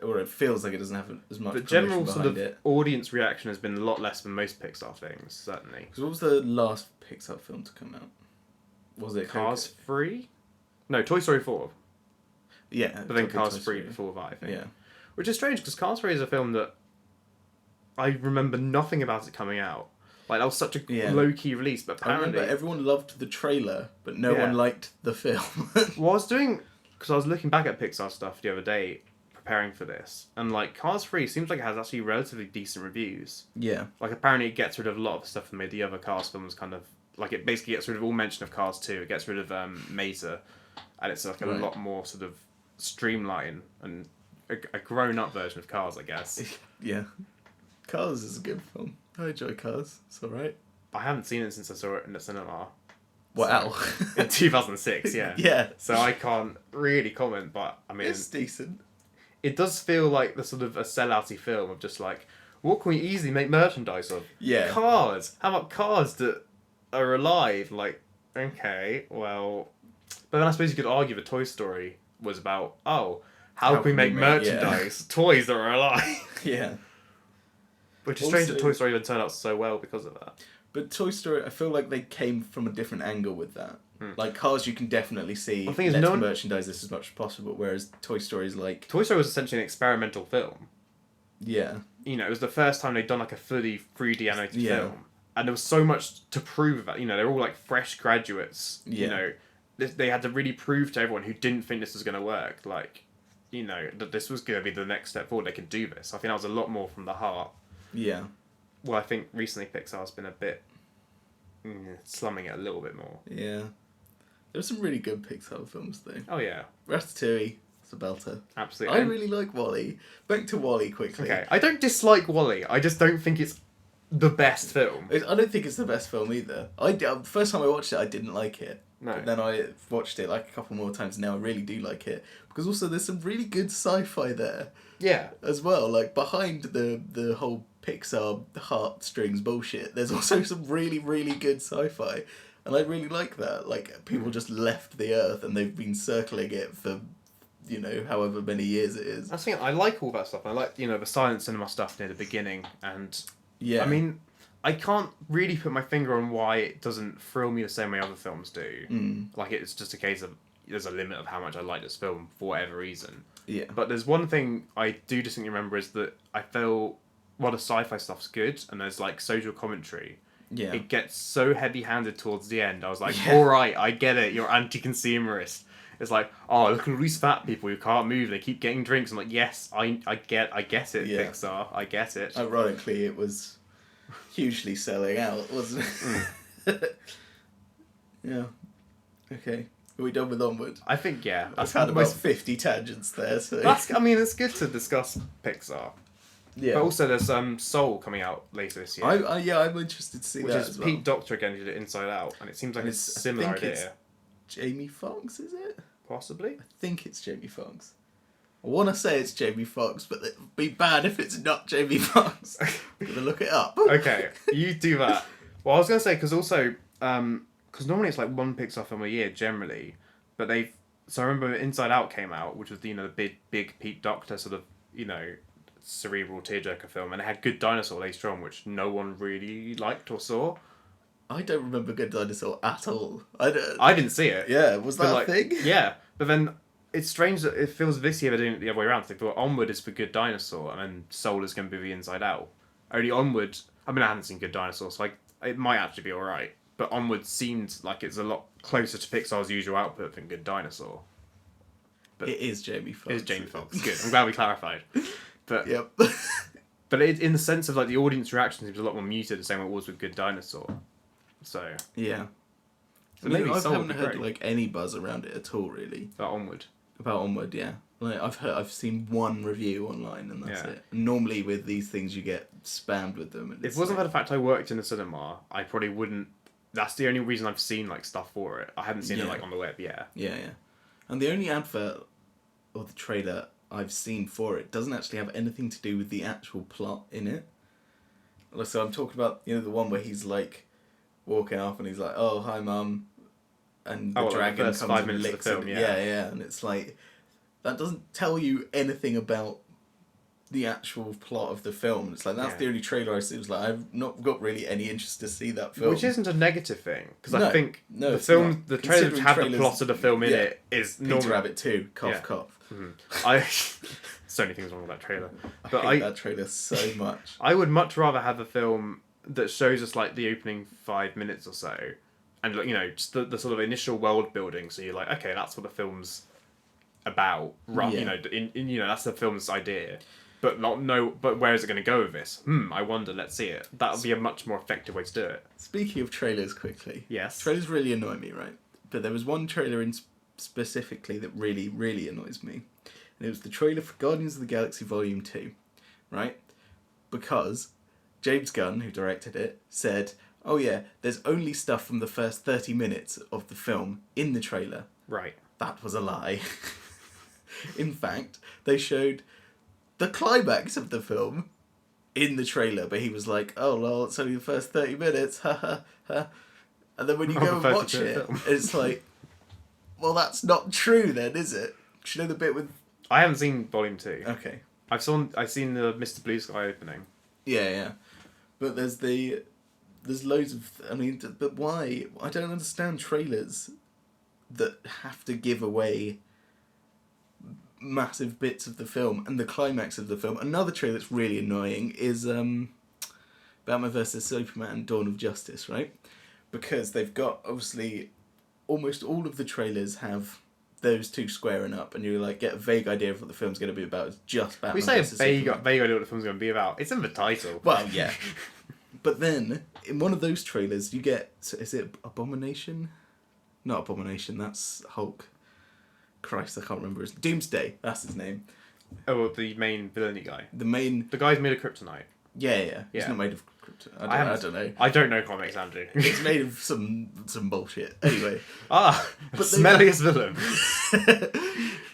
or it feels like it doesn't have as much. The promotion general behind sort of it. audience reaction has been a lot less than most Pixar things, certainly. Because what was the last Pixar film to come out? Was it Cars 3? No, Toy Story 4. Yeah. But then Cars 3 before that, I think. Yeah. Which is strange, because Cars 3 is a film that I remember nothing about it coming out. Like, that was such a low-key release, but apparently... I remember everyone loved the trailer, but no one liked the film. Well, I was doing... Because I was looking back at Pixar stuff the other day, preparing for this, and, like, Cars 3 seems like it has actually relatively decent reviews. Yeah. Like, apparently it gets rid of a lot of stuff that made the other Cars films kind of... Like, it basically gets rid of all mention of Cars 2, it gets rid of Mesa, and it's like a lot more sort of streamlined and a grown-up version of Cars, I guess. Yeah. Cars is a good film. I enjoy Cars. It's alright. I haven't seen it since I saw it in the cinema. Wow. In 2006, yeah. Yeah. So I can't really comment, but I mean... It's decent. It does feel like the sort of a sellouty film of just like, what can we easily make merchandise of? Yeah. Cars! How about cars that are alive? Like, okay, well... But then I suppose you could argue that Toy Story was about, how can we make merchandise? Toys that are alive. Yeah. Which is strange that Toy Story even turned out so well because of that. But Toy Story, I feel like they came from a different angle with that. Like, Cars, you can definitely see, let's merchandise this as much as possible, whereas Toy Story is like... Toy Story was essentially an experimental film. Yeah. It was the first time they'd done, like, a fully 3D animated film. And there was so much to prove that, they're all, like, fresh graduates. Yeah. They had to really prove to everyone who didn't think this was going to work, like, that this was going to be the next step forward, they could do this. I think that was a lot more from the heart. Yeah. Well, I think recently Pixar's been a bit slumming it a little bit more. Yeah. There's some really good Pixar films, though. Oh, yeah. Ratatouille. It's a belter. Absolutely. I really like WALL-E. Back to WALL-E quickly. Okay. I don't dislike WALL-E. I just don't think it's the best film. I don't think it's the best film either. The first time I watched it, I didn't like it. No. But then I watched it like a couple more times, and now I really do like it. Because also there's some really good sci-fi there. Yeah. As well. Like, behind the whole Pixar heartstrings bullshit, there's also some really, really good sci-fi. And I really like that. Like, people just left the Earth and they've been circling it for, however many years it is. I think I like all that stuff. I like, the silent cinema stuff near the beginning. And, yeah. I mean, I can't really put my finger on why it doesn't thrill me the same way other films do. Like, it's just a case of, there's a limit of how much I like this film for whatever reason. Yeah. But there's one thing I do distinctly remember is that I feel, while the sci-fi stuff's good, and there's, like, social commentary... Yeah. It gets so heavy-handed towards the end. I was like, all right, I get it. You're anti-consumerist. It's like, oh, look at all these fat people who can't move. They keep getting drinks. I'm like, yes, I get it, Pixar. I get it. Ironically, it was hugely selling out, wasn't it? Yeah. Okay. Are we done with Onward? I think, yeah. I've had about 50 tangents there, so... It's good to discuss Pixar. Yeah. But also there's Soul coming out later this year. I'm interested to see which that is as well. Pete Docter again who did Inside Out, and it seems like it's a similar idea. It's Jamie Foxx, is it? Possibly. I think it's Jamie Foxx. I want to say it's Jamie Foxx, but it'd be bad if it's not Jamie Foxx. I'm going to look it up. Okay, you do that. Well, I was going to say, because also, because normally it's like one Pixar film a year, generally, but they've So I remember Inside Out came out, which was the big Pete Docter sort of cerebral tearjerker film, and it had Good Dinosaur later on, which no one really liked or saw. I don't remember Good Dinosaur at all. I don't. I didn't see it. Yeah, was that But a thing? yeah, but then it's strange that it feels this year they're doing it the other way around. They thought Onward is for Good Dinosaur, and then Soul is going to be the Inside Out. Only Onward. I mean, I haven't seen Good Dinosaur, so it might actually be all right. But Onward seemed like it's a lot closer to Pixar's usual output than Good Dinosaur. But it is Jamie Foxx. It is Jamie Foxx. Good. I'm glad we clarified. But yep. but in the sense of like the audience reaction seems a lot more muted, the same way it was with Good Dinosaur. So yeah. So maybe I Soul haven't would be heard great. like any buzz around it at all, really. About Onward. About Onward, yeah. Like I've seen one review online, and that's it. Normally with these things, you get spammed with them. And If it wasn't for the fact I worked in a cinema, I probably wouldn't. That's the only reason I've seen like stuff for it. I haven't seen it like on the web. Yeah. Yeah. And the only advert or the trailer I've seen for it doesn't actually have anything to do with the actual plot in it. So I'm talking about the one where he's like walking off and he's like, "Oh, hi, mum," and the dragon first comes 5 and minutes of licks the film, him. yeah. And it's like that doesn't tell you anything about the actual plot of the film. It's like that's the only trailer I see. It's like I've not got really any interest to see that film, Which isn't a negative thing because I think the film, the trailer to have the plot of the film in it is Peter normal. Rabbit 2, cough cough. Mm-hmm. So many things wrong with that trailer, but I hate that trailer so much. I would much rather have a film that shows us like the opening 5 minutes or so, and just the sort of initial world building. So you're like, okay, that's what the film's about, right? Yeah. That's the film's idea. But but where is it going to go with this? I wonder. Let's see it. That would be a much more effective way to do it. Speaking of trailers, quickly. Yes. Trailers really annoy me, right? But there was one trailer in specifically that really, really annoys me, and it was the trailer for Guardians of the Galaxy Volume 2, right? Because James Gunn, who directed it, said, "Oh yeah, there's only stuff from the first 30 minutes of the film in the trailer." Right. That was a lie. In fact, they showed the climax of the film in the trailer, but he was like, "Oh lol, it's only the first 30 minutes, ha ha ha." And then when you go and watch it, it's like, well, that's not true then, is it? Do you know the bit with... I haven't seen Volume 2. Okay. I've seen the Mr. Blue Sky opening. Yeah. But there's loads of... I mean, but why? I don't understand trailers that have to give away massive bits of the film and the climax of the film. Another trailer that's really annoying is Batman vs Superman: Dawn of Justice, right? Because they've got, obviously, almost all of the trailers have those two squaring up, and you like get a vague idea of what the film's going to be about. It's just Batman. We say versus vague Superman. idea what the film's going to be about. It's in the title. Well, yeah. But then in one of those trailers, you get, is it Abomination? Not Abomination. That's Hulk. Christ, I can't remember his... Doomsday, that's his name. Oh, well, the main villainy guy. The guy's made of kryptonite. Yeah. He's not made of kryptonite. I don't know. I don't know comics, Andrew. It's made of some bullshit. Anyway. But smelliest villain.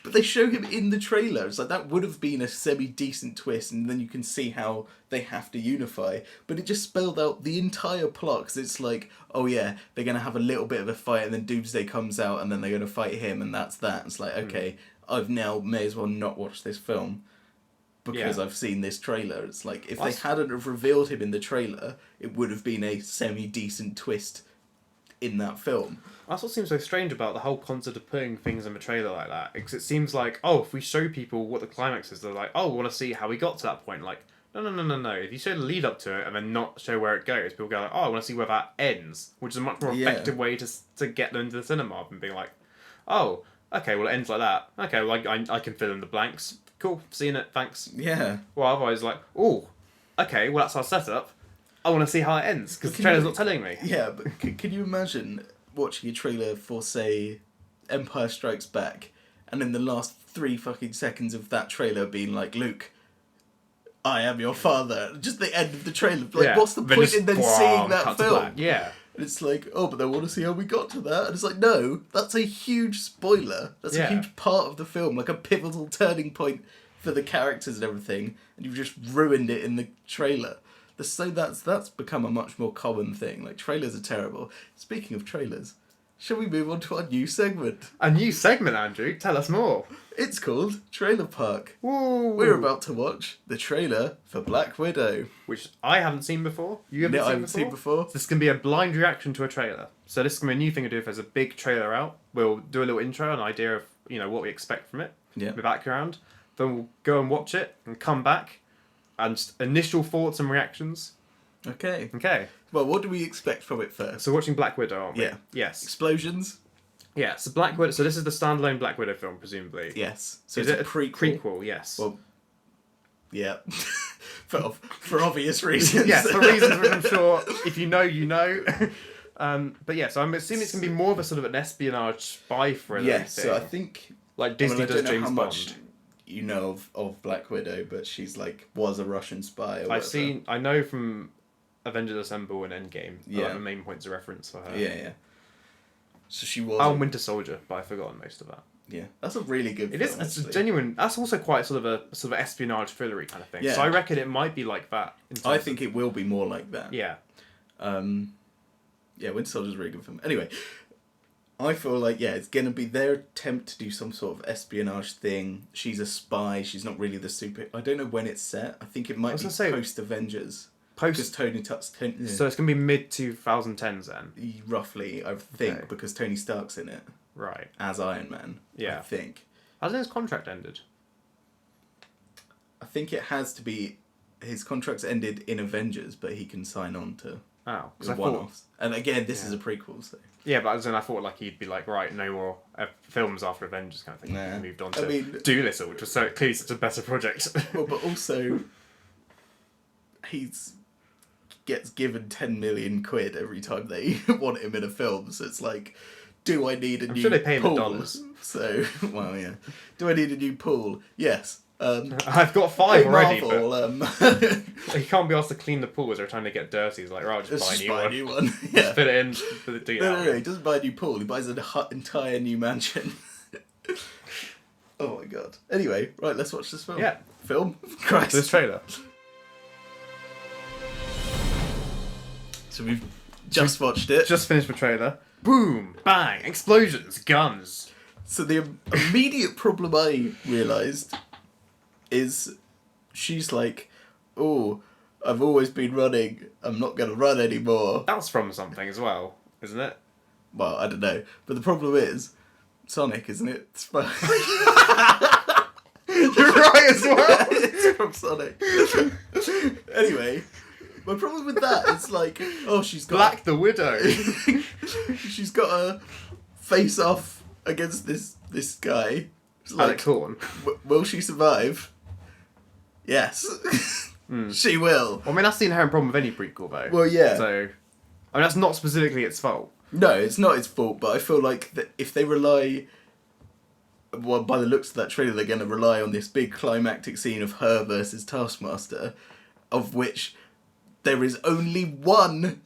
But they show him in the trailer. It's like, that would have been a semi-decent twist, and then you can see how they have to unify. But it just spelled out the entire plot, because it's like, oh yeah, they're going to have a little bit of a fight, and then Doomsday comes out, and then they're going to fight him, and that's that. It's like, okay, I've now may as well not watch this film, because I've seen this trailer. It's like, if they hadn't have revealed him in the trailer, it would have been a semi-decent twist in that film. That's what seems so strange about the whole concept of putting things in the trailer like that. Because it seems like, if we show people what the climax is, they're like, we want to see how we got to that point. Like, no. If you show the lead up to it and then not show where it goes, people go like, I want to see where that ends. Which is a much more effective way to get them into the cinema than being like, okay, well it ends like that. Okay, well I can fill in the blanks. Cool, seeing it, thanks. Yeah. Well, otherwise like, okay, well that's our setup. I want to see how it ends, because the trailer's not telling me. Yeah, but can you imagine watching a trailer for, say, Empire Strikes Back, and in the last 3 fucking seconds of that trailer being like, Luke, I am your father. Just the end of the trailer. Like, what's the point in then seeing that film? Yeah. And it's like, but they want to see how we got to that. And it's like, no, that's a huge spoiler. That's a huge part of the film, like a pivotal turning point for the characters and everything, and you've just ruined it in the trailer. So that's become a much more common thing. Like, trailers are terrible. Speaking of trailers, shall we move on to our new segment? A new segment, Andrew. Tell us more. It's called Trailer Park. Woo. We're about to watch the trailer for Black Widow. Which I haven't seen before. You haven't, No, I haven't seen before. So this can be a blind reaction to a trailer. So this is going to be a new thing to do if there's a big trailer out. We'll do a little intro, an idea of what we expect from it. Yeah. The background. Then we'll go and watch it and come back. And just initial thoughts and reactions. Okay. Okay. Well, what do we expect from it first? So watching Black Widow, aren't we? Yeah. Yes. Explosions? Yeah, so Black Widow. So this is the standalone Black Widow film, presumably. Yes. So Is it's it a prequel. Prequel, yes. Well, yeah. for obvious reasons. Yes, for reasons which I'm sure if you know, you know. But yeah, so I'm assuming it's going to be more of a sort of an espionage spy thriller. Yes, thing. so I think... Like Disney does James Bond. Much you know of Black Widow, but she's was a Russian spy or whatever. I know from Avengers Assemble and Endgame, yeah. the main points of reference for her. Yeah. So she was... Oh, Winter Soldier, but I've forgotten most of that. Yeah, that's a really good film. It is. It's a genuine... That's also quite sort of espionage thrillery kind of thing. Yeah. So I reckon it might be like that. I think it will be more like that. Yeah. Yeah, Winter Soldier's a really good film. Anyway, I feel like, it's going to be their attempt to do some sort of espionage thing. She's a spy. She's not really the super... I don't know when it's set. I think it might be post-Avengers. Because Tony... So it's going to be mid-2010s then? Roughly, I think, because Tony Stark's in it. Right. As Iron Man, I think. Hasn't his contract ended? I think it has to be... His contract's ended in Avengers, but he can sign on to... Oh, because I one-offs. And again, this is a prequel, so... Yeah, but then I thought he'd be like, right, no more films after Avengers kind of thing. Nah. He moved on to Doolittle, which was clearly such a better project. Well, but also, gets given 10 million quid every time they want him in a film, so it's like, do I need a new pool? I'm sure they pay him in dollars. So, well, yeah. Do I need a new pool? Yes. I've got 5 already, Marvel, but he can't be asked to clean the pool as they're trying to get dirty. He's like, right, I'll just buy a new one. Yeah. Just fit it in. No, he doesn't buy a new pool. He buys an entire new mansion. Oh my god. Anyway, right, let's watch this film. Yeah. Film? Christ. This trailer. So we've just watched it. Just finished the trailer. Boom! Bang! Explosions! Guns! So the immediate problem I realised is she's like, oh, I've always been running. I'm not going to run anymore. That's from something as well, isn't it? Well, I don't know. But the problem is, Sonic, isn't it? You're right as well! It's from Sonic. Anyway, my problem with that is like, oh, she's got... Black the Widow! She's got a face-off against this guy. Alec Horn. Will she survive? Yes. She will. Well, I mean, that's the inherent problem with any prequel, though. Well, yeah. So, I mean, that's not specifically its fault. No, it's not its fault, but I feel like that if they rely... Well, by the looks of that trailer, they're going to rely on this big climactic scene of her versus Taskmaster, of which there is only one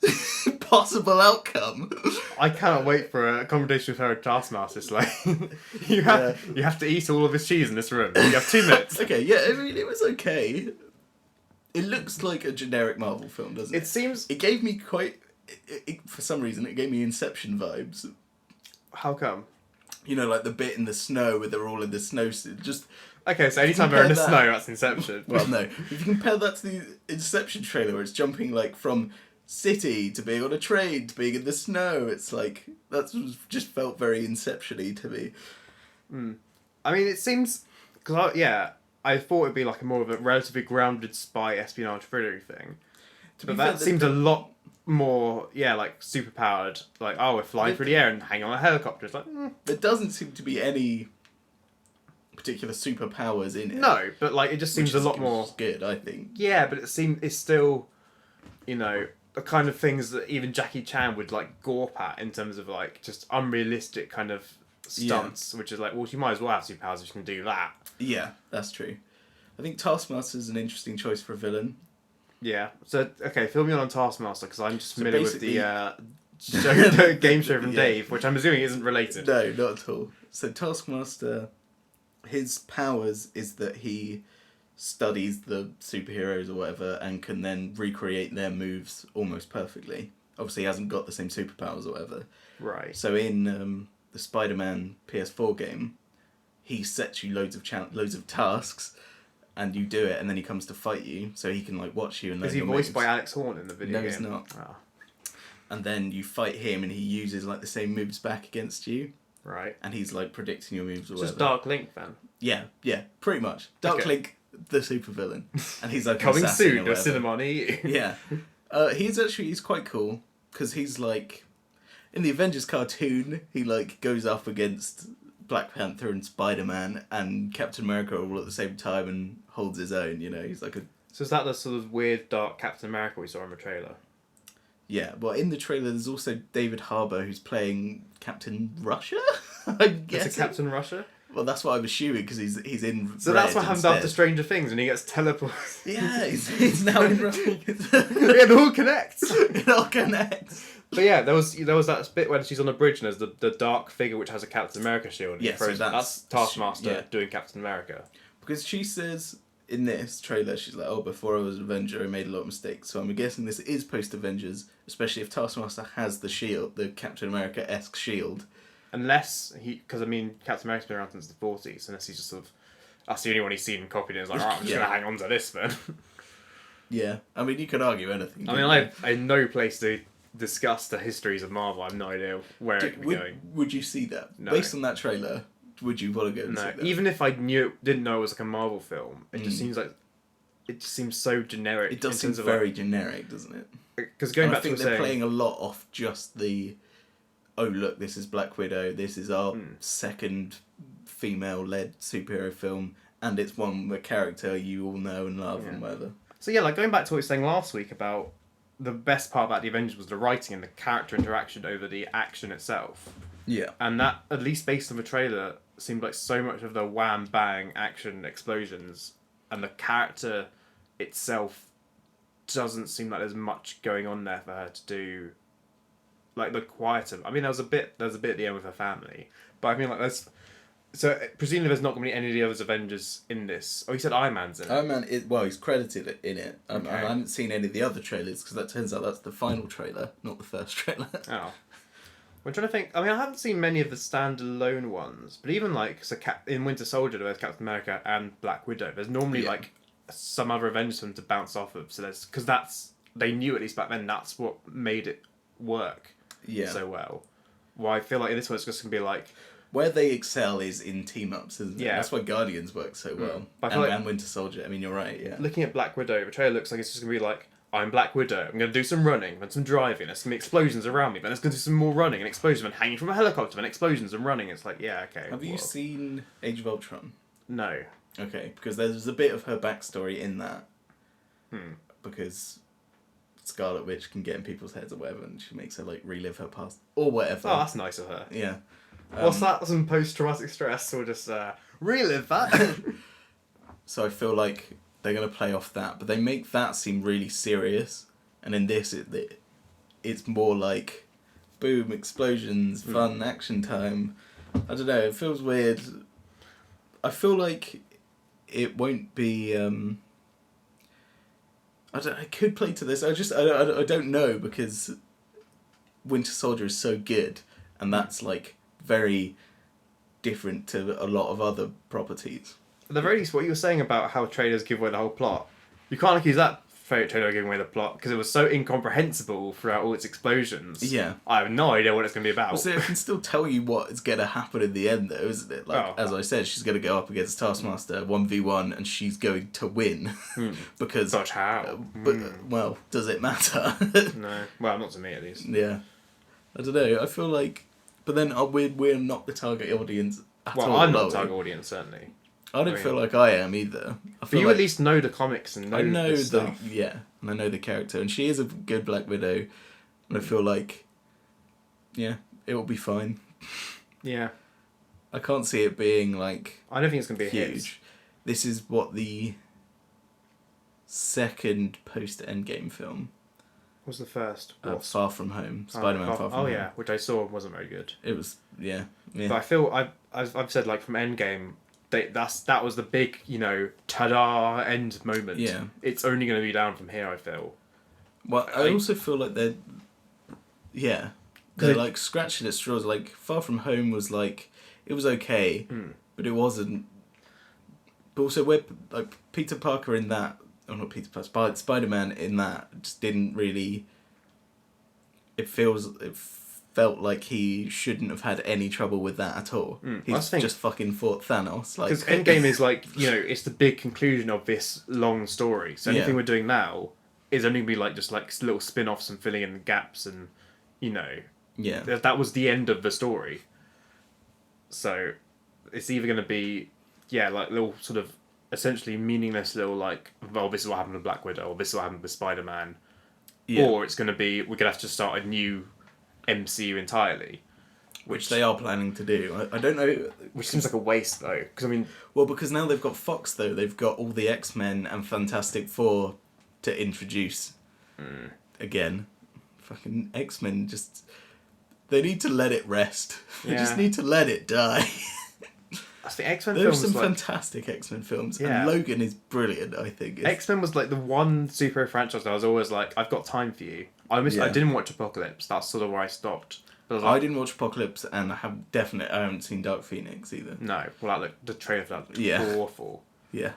possible outcome. I cannot wait for a conversation with her at Taskmaster. It's like, you have to eat all of this cheese in this room. You have 2 minutes. Okay, yeah, I mean, it was okay. It looks like a generic Marvel film, doesn't it? It seems... It gave me quite... for some reason, it gave me Inception vibes. How come? You know, like the bit in the snow where they're all in the snow... Just... Okay, so anytime they're in the snow, that's Inception. Well, no. If you compare that to the Inception trailer where it's jumping, like, from city to being on a train to being in the snow, it's like... That just felt very Inception-y to me. I mean, it seems... Cause I thought it'd be like a more of a relatively grounded spy espionage thriller thing. But that seemed a lot more, like, superpowered. Like, oh, we're flying through the air and hanging on a helicopter. It's like, There doesn't seem to be any particular superpowers in it. No, but like it just seems a lot more good, I think. Yeah, but it's still, the kind of things that even Jackie Chan would like gawp at in terms of like just unrealistic kind of stunts, which is like, well, you might as well have superpowers if you can do that. Yeah, that's true. I think Taskmaster's an interesting choice for a villain. Yeah. So okay, fill me on Taskmaster because I'm just familiar with the game show from Dave, which I'm assuming isn't related. No, not at all. So Taskmaster, his powers is that he studies the superheroes or whatever and can then recreate their moves almost perfectly. Obviously, he hasn't got the same superpowers or whatever. Right. So in the Spider-Man PS4 game, he sets you loads of tasks, and you do it, and then he comes to fight you, so he can like watch you and learn Is he your voiced moves. by Alex Horn in the video game? No, he's not. Oh, And then you fight him, and he uses like the same moves back against you, right. and he's like predicting your moves or It's whatever. just Dark Link then. Yeah, pretty much. Dark Okay. Link, the supervillain, and he's like an Coming assassin soon or to whatever. Cinema near you. Yeah, he's quite cool because he's like in the Avengers cartoon. He like goes up against Black Panther and Spider-Man and Captain America all at the same time and holds his own. You know, he's like a So is that the sort of weird dark Captain America we saw in the trailer? yeah. Well, in the trailer, there's also David Harbour who's playing Captain Russia. I guess. Is it Captain Russia? Well, that's what I'm assuming because he's in. So Red that's what happens instead. after Stranger Things when he gets teleported. Yeah, he's now in Red. It all connects. It all connects. But yeah, there was that bit when she's on the bridge and there's the dark figure which has a Captain America shield. And Yeah, so that's Taskmaster yeah. doing Captain America. Because she says in this trailer, she's like, "Oh, before I was an Avenger, I made a lot of mistakes." So I'm guessing this is post Avengers, especially if Taskmaster has the shield, the Captain America-esque shield. Unless because I mean, Captain America's been around since the 40s, unless he's just sort of that's the only one he's seen and copied. And it's like, right, I'm just gonna hang on to this then. Yeah, I mean, you could argue anything. I mean, I have no place to discuss the histories of Marvel. I have no idea where it could be going. Would you see that No. based on that trailer? Would you want to go and see No, that? even if I didn't know it was like a Marvel film, it just seems like it just seems so generic. It does seem very generic, doesn't it? Because going And back I think to they're saying, playing a lot off just the, oh look, this is Black Widow. This is our second female-led superhero film, and it's one with a character you all know and love and whatever. so yeah, like going back to what we were saying last week about the best part about the Avengers was the writing and the character interaction over the action itself, Yeah. and that at least based on the trailer seemed like so much of the wham bang action explosions, and the character itself doesn't seem like there's much going on there for her to do. Like the quieter. I mean, there's a bit at the end with her family, but I mean, like there's. So presumably there's not going to be any of the other Avengers in this. Oh, you said Iron Man's in it. Iron Man, he's credited in it. Okay. I haven't seen any of the other trailers because that turns out that's the final trailer, not the first trailer. Oh. I'm trying to think. I mean, I haven't seen many of the standalone ones, but even like in Winter Soldier, there's Captain America and Black Widow. There's normally like some other Avengers film to bounce off of. So there's because they knew at least back then that's what made it work so well. Well, I feel like in this one it's just gonna be like where they excel is in team ups, isn't it? Yeah. That's why Guardians work so well. But I feel And Winter Soldier. I mean, you're right. Yeah. looking at Black Widow. The trailer looks like it's just gonna be like. I'm Black Widow. I'm going to do some running and some driving. There's going to be explosions around me. But there's going to do some more running and explosions and hanging from a helicopter and explosions and running. It's like, yeah, okay. Have you seen Age of Ultron? No. Okay, because there's a bit of her backstory in that. Because Scarlet Witch can get in people's heads or whatever, and she makes her like relive her past or whatever. Oh, that's nice of her. Yeah. What's that? Some post-traumatic stress or just relive that? So I feel like they're going to play off that, but they make that seem really serious. And in this, it's more like, boom, explosions, fun, action time. I don't know, it feels weird. I feel like it won't be... I could play to this. I don't know, because Winter Soldier is so good, and that's like very different to a lot of other properties. At the very least, what you were saying about how trailers give away the whole plot, you can't accuse that trailer of giving away the plot because it was so incomprehensible throughout all its explosions. Yeah. I have no idea what it's going to be about. Well, so it can still tell you what is going to happen in the end, though, isn't it? Like, as I said, she's going to go up against Taskmaster 1v1, and she's going to win. Because... But how? Well, does it matter? No. Well, not to me, at least. Yeah. I don't know. I feel like... But then we're not the target audience at all. Well, I'm not are the we? target audience, certainly. I don't feel like I am either. I But feel you like at least know the comics and know I know the the stuff. and I know the character, and she is a good Black Widow, and I feel like, yeah, it will be fine. Yeah. I can't see it being like I don't think it's going to be a hit. huge. This is what the second post Endgame film. What was the first? Far From Home, Spider-Man Far From Home. Oh yeah, which I saw wasn't very good. It was yeah. But I feel I've said like from Endgame, that was the big ta-da end moment. Yeah. It's only going to be down from here. I feel. Well, I also feel like they're They're like scratching at straws. Like Far From Home was like, it was okay, but it wasn't. But also, where like Peter Parker in that, or not Peter Parker, Spider-Man in that just didn't really. It felt like he shouldn't have had any trouble with that at all. He's just fucking fought Thanos. Like, because Endgame is like, it's the big conclusion of this long story. So anything we're doing now is only going to be like just like little spin-offs and filling in the gaps, and that was the end of the story. So it's either going to be like little sort of essentially meaningless little like, well, this is what happened with Black Widow, or this is what happened with Spider-Man, or it's going to be we're going to have to start a new MCU entirely, which they are planning to do. I don't know. Which seems like a waste though, because I mean, well, because now they've got Fox though, they've got all the X-Men and Fantastic Four to introduce again. Fucking X-Men just. They need to let it rest. They just need to let it die. That's the X-Men There's films. some fantastic X-Men films, and Logan is brilliant, I think. X-Men was like the one superhero franchise that I was always like, I've got time for you. I didn't watch Apocalypse. That's sort of where I stopped. But I didn't watch Apocalypse, and I haven't seen Dark Phoenix either. No, well, the trailer for that looked awful. Yeah.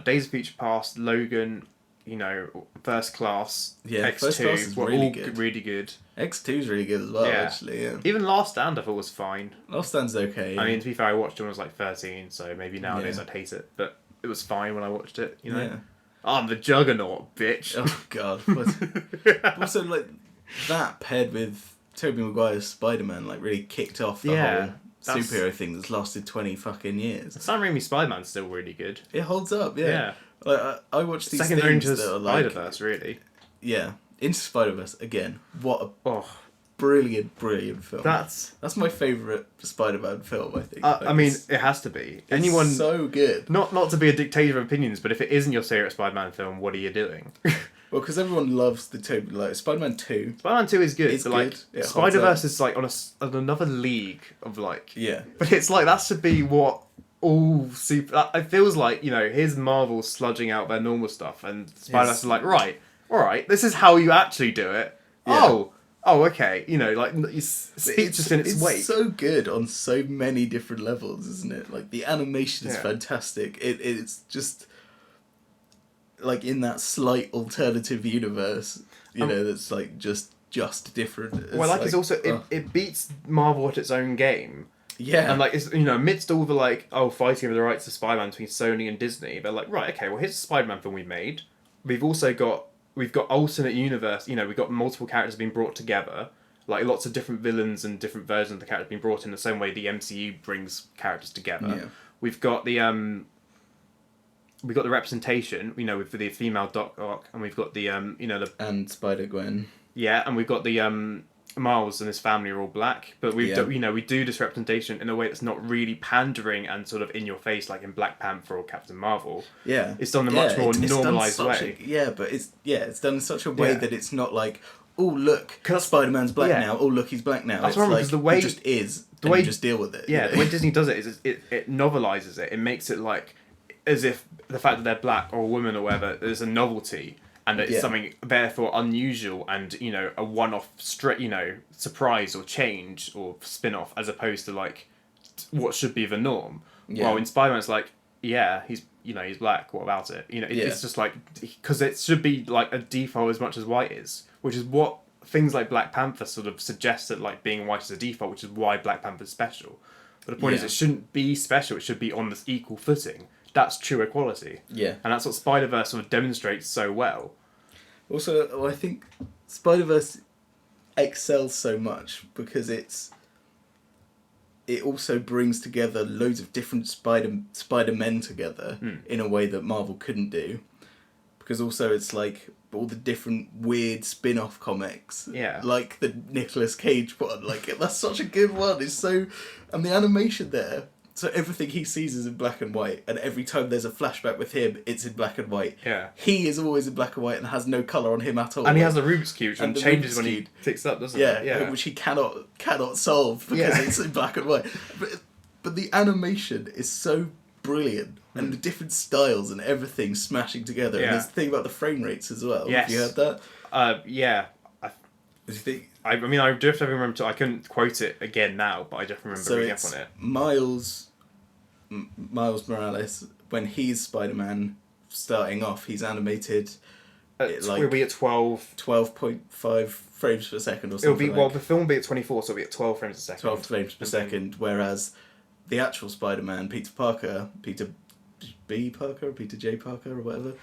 Days of Future Past, Logan, First Class, X2 First Class were really all good. Really good. X2's really good as well, actually, yeah. Even Last Stand I thought was fine. Last Stand's okay. Yeah. I mean, to be fair, I watched it when I was like 13, so maybe nowadays I'd hate it, but it was fine when I watched it, Yeah. I'm the Juggernaut, bitch. Oh, God. But also, like, that paired with Tobey Maguire's Spider-Man, like, really kicked off the whole superhero thing that's lasted 20 fucking years. Sam Raimi's Spider-Man's still really good. It holds up, yeah. Like, I watched these second things into that are like... Spider-Verse, really. Yeah. Into Spider-Verse, again. What a brilliant film. That's my favourite Spider-Man film, I think. I mean, it has to be. It's so good. Not to be a dictator of opinions, but if it isn't your favourite Spider-Man film, what are you doing? Well, because everyone loves the Tobey, like, Spider-Man 2. Spider-Man 2 is good, but like, good. Spider-Verse is like on another league of like... Yeah. But it's like, that should be what all super... It feels like, here's Marvel sludging out their normal stuff, and Spider-Verse is like, right, alright, this is how you actually do it. Yeah. Oh, okay. It speaks just in its weight. It's so good on so many different levels, isn't it? Like, the animation is fantastic. It's just... like in that slight alternative universe, that's like just different. It's also it beats Marvel at its own game. Yeah. And like it's amidst all the like fighting over the rights of Spider-Man between Sony and Disney, they're like, right, okay, well here's the Spider-Man film we made. We've got alternate universe. We've got multiple characters being brought together. Like lots of different villains and different versions of the characters being brought in the same way the MCU brings characters together. Yeah. We've got the representation, with the female Doc Ock, and we've got the and Spider-Gwen. Yeah, and we've got the Miles and his family are all black, but we do this representation in a way that's not really pandering and sort of in your face like in Black Panther or Captain Marvel. Yeah, it's done in a much more normalised way. But it's done in such a way that it's not like, oh look, Spider-Man's black now. Oh look, he's black now. That's right, because the way he just is, the way you just deal with it. Yeah, the way Disney does it is it novelises it. It makes it like as if the fact that they're black or a woman or whatever is a novelty. And it's something therefore unusual and, a one-off surprise or change or spin-off as opposed to like what should be the norm. Yeah. While in Spider-Man it's like, he's he's black, what about it? It's just like, because it should be like a default as much as white is, which is what things like Black Panther sort of suggest that like being white is a default, which is why Black Panther's special. But the point is it shouldn't be special, it should be on this equal footing. That's true equality. Yeah. And that's what Spider-Verse sort of demonstrates so well. Also, I think Spider-Verse excels so much because it also brings together loads of different Spider-Men together in a way that Marvel couldn't do. Because also it's like all the different weird spin-off comics. Yeah. Like the Nicolas Cage one. Like, that's such a good one. And the animation there... So everything he sees is in black and white, and every time there's a flashback with him, it's in black and white. Yeah. He is always in black and white and has no colour on him at all. And he has the Rubik's Cube, and changes when he ticks up, doesn't it? Yeah, which he cannot solve because it's in black and white. But the animation is so brilliant, and the different styles and everything smashing together. And there's the thing about the frame rates as well. Yes. Have you heard that? Do you think? I mean, I definitely remember. I couldn't quote it again now, but I definitely remember So reading up it's on it. Miles Morales, when he's Spider-Man starting off, he's animated It'll be at 12. 12.5 frames per second or It'll something. be well, the film will be at 24, so it'll be at 12 frames a second. 12 frames per second, whereas the actual Spider-Man, Peter B. Parker, or Peter J. Parker, or whatever,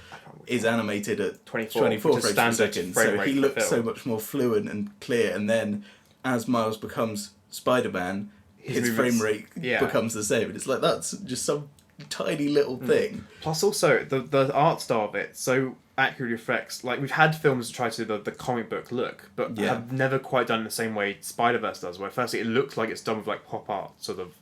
is animated at 24 frames per second. So he looks so much more fluent and clear, and then as Miles becomes Spider-Man, his frame rate becomes the same. And it's like, that's just some tiny little thing. Plus also, the art style of it so accurately reflects, like, we've had films try to do the comic book look, but have never quite done it the same way Spider-Verse does, where firstly it looks like it's done with, like, pop art, sort of,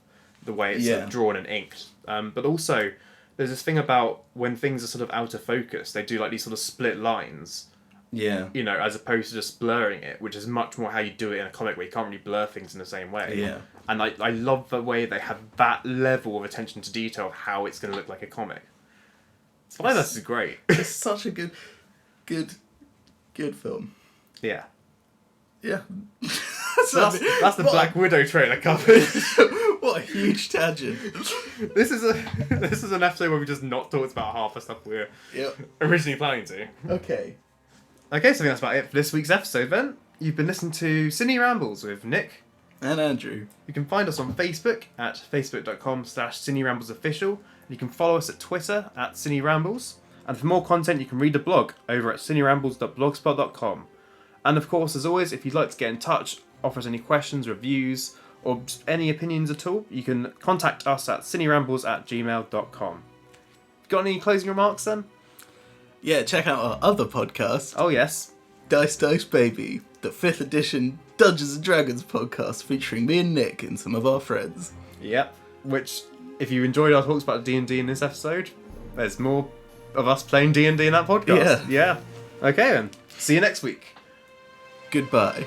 the way it's sort of drawn and inked. But also, there's this thing about when things are sort of out of focus, they do, like, these sort of split lines. Yeah. You know, as opposed to just blurring it, which is much more how you do it in a comic where you can't really blur things in the same way. Yeah. And I love the way they have that level of attention to detail of how it's going to look like a comic. Spider-Verse is great. It's such a good film. Yeah. Yeah. So that's the Black Widow trailer covered. What a huge tangent. This is an episode where we just not talked about half the stuff we were originally planning to. Okay. Okay, so I think that's about it for this week's episode then. You've been listening to Ciné Rambles with Nick and Andrew. You can find us on Facebook at facebook.com/CinéRamblesOfficial. You can follow us at Twitter at Ciné Rambles. And for more content, you can read the blog over at cinerambles.blogspot.com. And of course, as always, if you'd like to get in touch, offer us any questions, reviews, or just any opinions at all, you can contact us at cinerambles@gmail.com. Got any closing remarks then? Yeah, check out our other podcast. Oh, yes. Dice Dice Baby, the 5th edition Dungeons & Dragons podcast featuring me and Nick and some of our friends. Yep. Which, if you enjoyed our talks about D&D in this episode, there's more of us playing D&D in that podcast. Yeah. Okay then. See you next week. Goodbye.